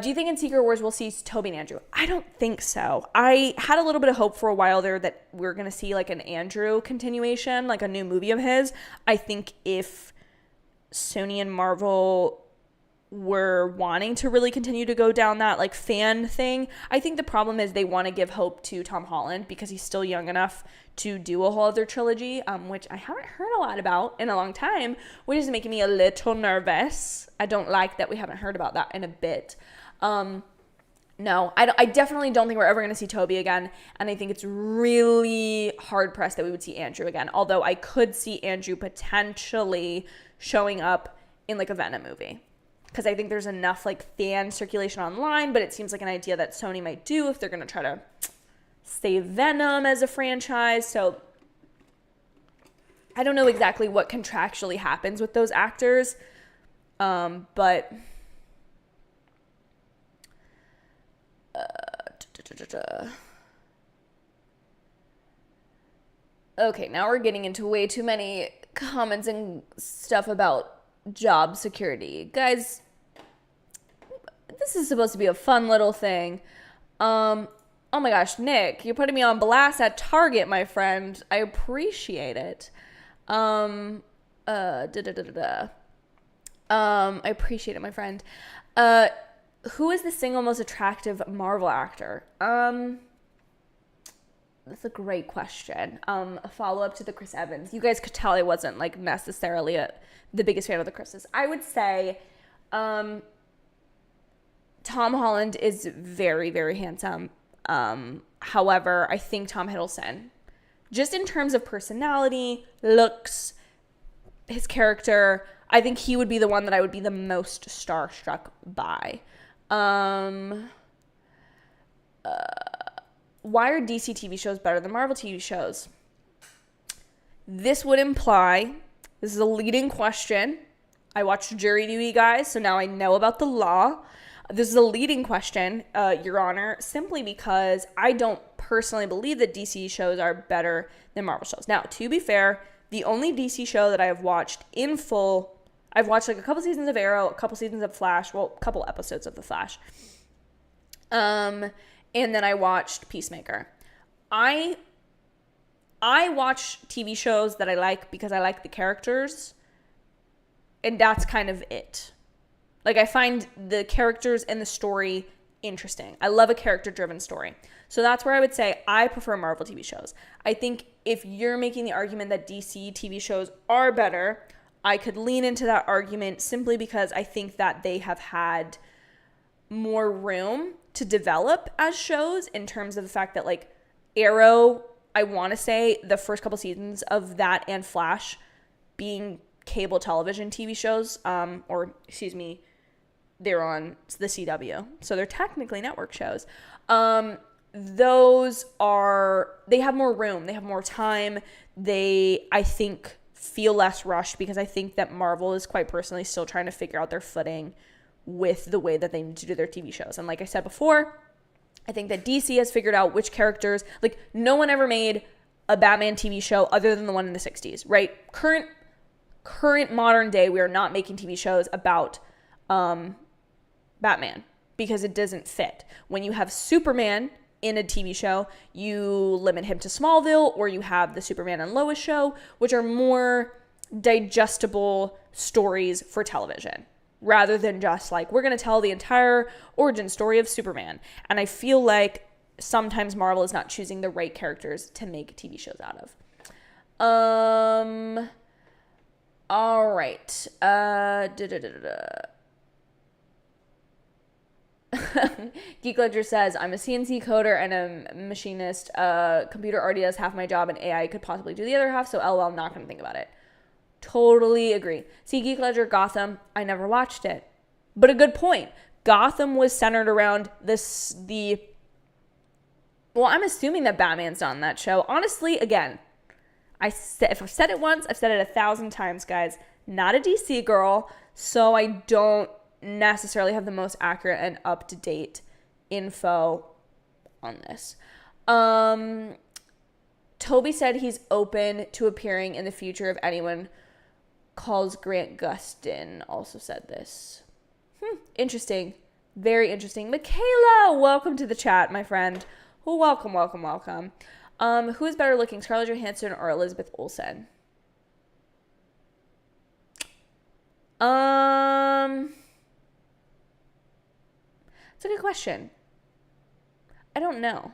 Do you think in Secret Wars we'll see Toby and Andrew? I don't think so. I had a little bit of hope for a while there that we're going to see like an Andrew continuation, like a new movie of his. I think if Sony and Marvel were wanting to really continue to go down that like fan thing, I think the problem is they want to give hope to Tom Holland because he's still young enough to do a whole other trilogy, which I haven't heard a lot about in a long time, which is making me a little nervous. I don't like that we haven't heard about that in a bit. No, I definitely don't think we're ever going to see Toby again, and I think it's really hard-pressed that we would see Andrew again, although I could see Andrew potentially showing up in like a Venom movie. Because I think there's enough like fan circulation online, but it seems like an idea that Sony might do if they're going to try to save Venom as a franchise. So I don't know exactly what contractually happens with those actors, but okay, now we're getting into way too many comments and stuff about job security. Guys, this is supposed to be a fun little thing. Oh my gosh, Nick, you're putting me on blast at Target, my friend. I appreciate it. I appreciate it, my friend. Who is the single most attractive Marvel actor? That's a great question. A follow-up to the Chris Evans. You guys could tell I wasn't like necessarily the biggest fan of the Chris's. I would say Tom Holland is very, very handsome. However, I think Tom Hiddleston, just in terms of personality, looks, his character, I think he would be the one that I would be the most starstruck by. Why are DC TV shows better than Marvel TV shows? This would imply, this is a leading question. I watched Jury Duty, guys, so now I know about the law. This is a leading question, Your Honor, simply because I don't personally believe that DC shows are better than Marvel shows. Now, to be fair, the only DC show that I have watched in full, I've watched like a couple seasons of Arrow, a couple seasons of Flash, well, a couple episodes of The Flash. And then I watched Peacemaker. I watch TV shows that I like because I like the characters, and that's kind of it. Like, I find the characters and the story interesting. I love a character-driven story. So that's where I would say I prefer Marvel TV shows. I think if you're making the argument that DC TV shows are better, I could lean into that argument simply because I think that they have had more room to develop as shows in terms of the fact that like Arrow, I want to say the first couple seasons of that and Flash being cable television TV shows, they're on the CW. So they're technically network shows. They have more room. They have more time. They, I think, feel less rushed because I think that Marvel is quite personally still trying to figure out their footing with the way that they need to do their TV shows. And like I said before, I think that DC has figured out which characters, like no one ever made a Batman TV show other than the one in the 60s, right? Current modern day, we are not making TV shows about Batman because it doesn't fit. When you have Superman in a TV show, you limit him to Smallville, or you have the Superman and Lois show, which are more digestible stories for television, rather than just like, we're going to tell the entire origin story of Superman. And I feel like sometimes Marvel is not choosing the right characters to make TV shows out of. All right. Geek Ledger says, I'm a CNC coder and a machinist. Computer already does half my job and AI could possibly do the other half, so LOL, I'm not going to think about it. Totally agree. See, Geek Ledger, Gotham, I never watched it. But a good point. Gotham was centered around well, I'm assuming that Batman's on that show. Honestly, again, if I've said it once, I've said it 1,000 times, guys. Not a DC girl, so I don't necessarily have the most accurate and up-to-date info on this. Toby said he's open to appearing in the future if anyone calls Grant Gustin. Also said this. Interesting. Very interesting. Michaela, welcome to the chat, my friend. Well, welcome. Who is better looking, Scarlett Johansson or Elizabeth Olsen? It's a good question. I don't know.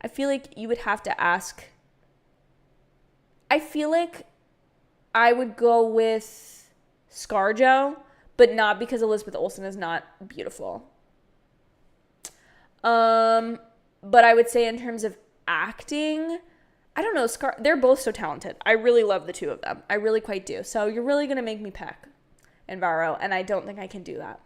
I feel like you would have to ask. I feel like I would go with ScarJo, but not because Elizabeth Olsen is not beautiful. But I would say in terms of acting, I don't know. They're both so talented. I really love the two of them. I really quite do. So you're really going to make me pick Enviro, and I don't think I can do that.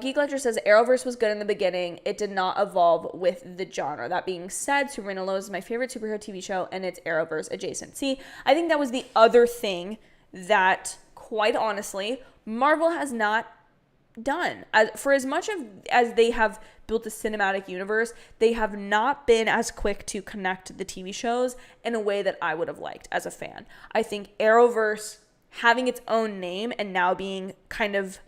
Geek Ledger says Arrowverse was good in the beginning. It did not evolve with the genre. That being said, Superman and Lois is my favorite superhero TV show, and it's Arrowverse adjacent. See, I think that was the other thing that, quite honestly, Marvel has not done. For as much as they have built a cinematic universe, they have not been as quick to connect the TV shows in a way that I would have liked as a fan. I think Arrowverse having its own name and now being kind of,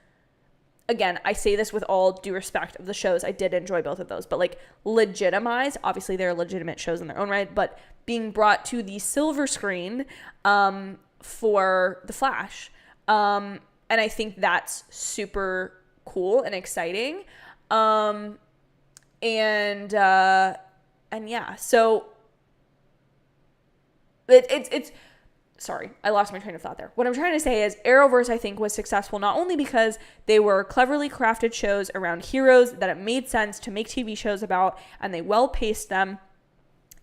again, I say this with all due respect of the shows. I did enjoy both of those, but like legitimized, obviously they're legitimate shows in their own right, but being brought to the silver screen for The Flash. And I think that's super cool and exciting. And yeah, so it's sorry, I lost my train of thought there. What I'm trying to say is Arrowverse, I think, was successful not only because they were cleverly crafted shows around heroes that it made sense to make TV shows about, and they well-paced them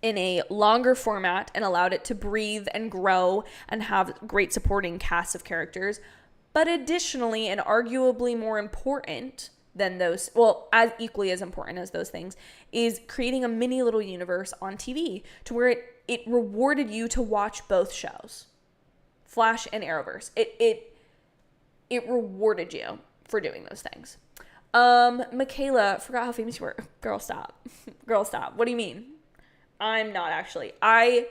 in a longer format and allowed it to breathe and grow and have great supporting casts of characters, but additionally, and arguably more important than those, well, as equally as important as those things, is creating a mini little universe on TV to where it rewarded you to watch both shows, Flash and Arrowverse. It rewarded you for doing those things. Michaela, forgot how famous you were. Girl, stop. Girl, stop. What do you mean? I'm not actually. I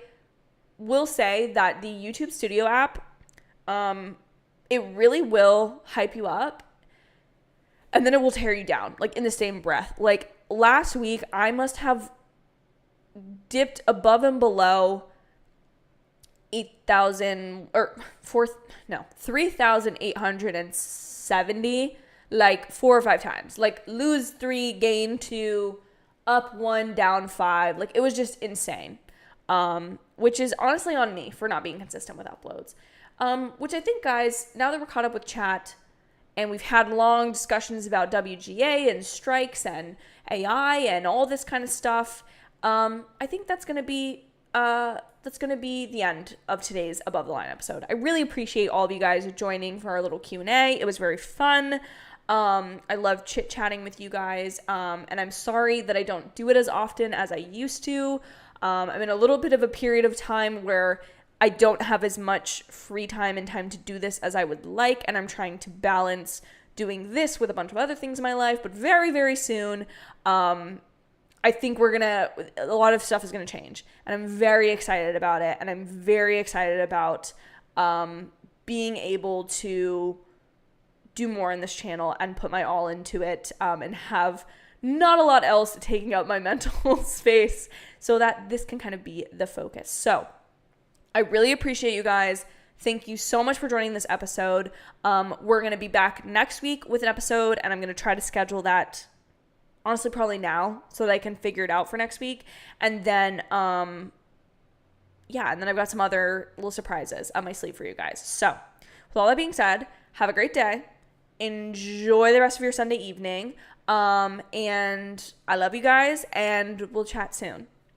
will say that the YouTube Studio app, it really will hype you up and then it will tear you down, like in the same breath. Like last week, I must have dipped above and below 3,870 like 4 or 5 times. Like lose 3, gain 2, up 1, down 5. Like it was just insane. Which is honestly on me for not being consistent with uploads. Which I think, guys, now that we're caught up with chat and we've had long discussions about WGA and strikes and AI and all this kind of stuff, I think that's going to be the end of today's Above the Line episode. I really appreciate all of you guys joining for our little Q&A. It was very fun. I love chit-chatting with you guys, and I'm sorry that I don't do it as often as I used to. I'm in a little bit of a period of time where I don't have as much free time and time to do this as I would like, and I'm trying to balance doing this with a bunch of other things in my life, but very, very soon, I think a lot of stuff is gonna change, and I'm very excited about it, and I'm very excited about being able to do more in this channel and put my all into it, and have not a lot else taking up my mental space so that this can kind of be the focus. So I really appreciate you guys. Thank you so much for joining this episode. We're going to be back next week with an episode, and I'm going to try to schedule that honestly probably now so that I can figure it out for next week. And then, and then I've got some other little surprises up my sleeve for you guys. So with all that being said, have a great day. Enjoy the rest of your Sunday evening. And I love you guys, and we'll chat soon.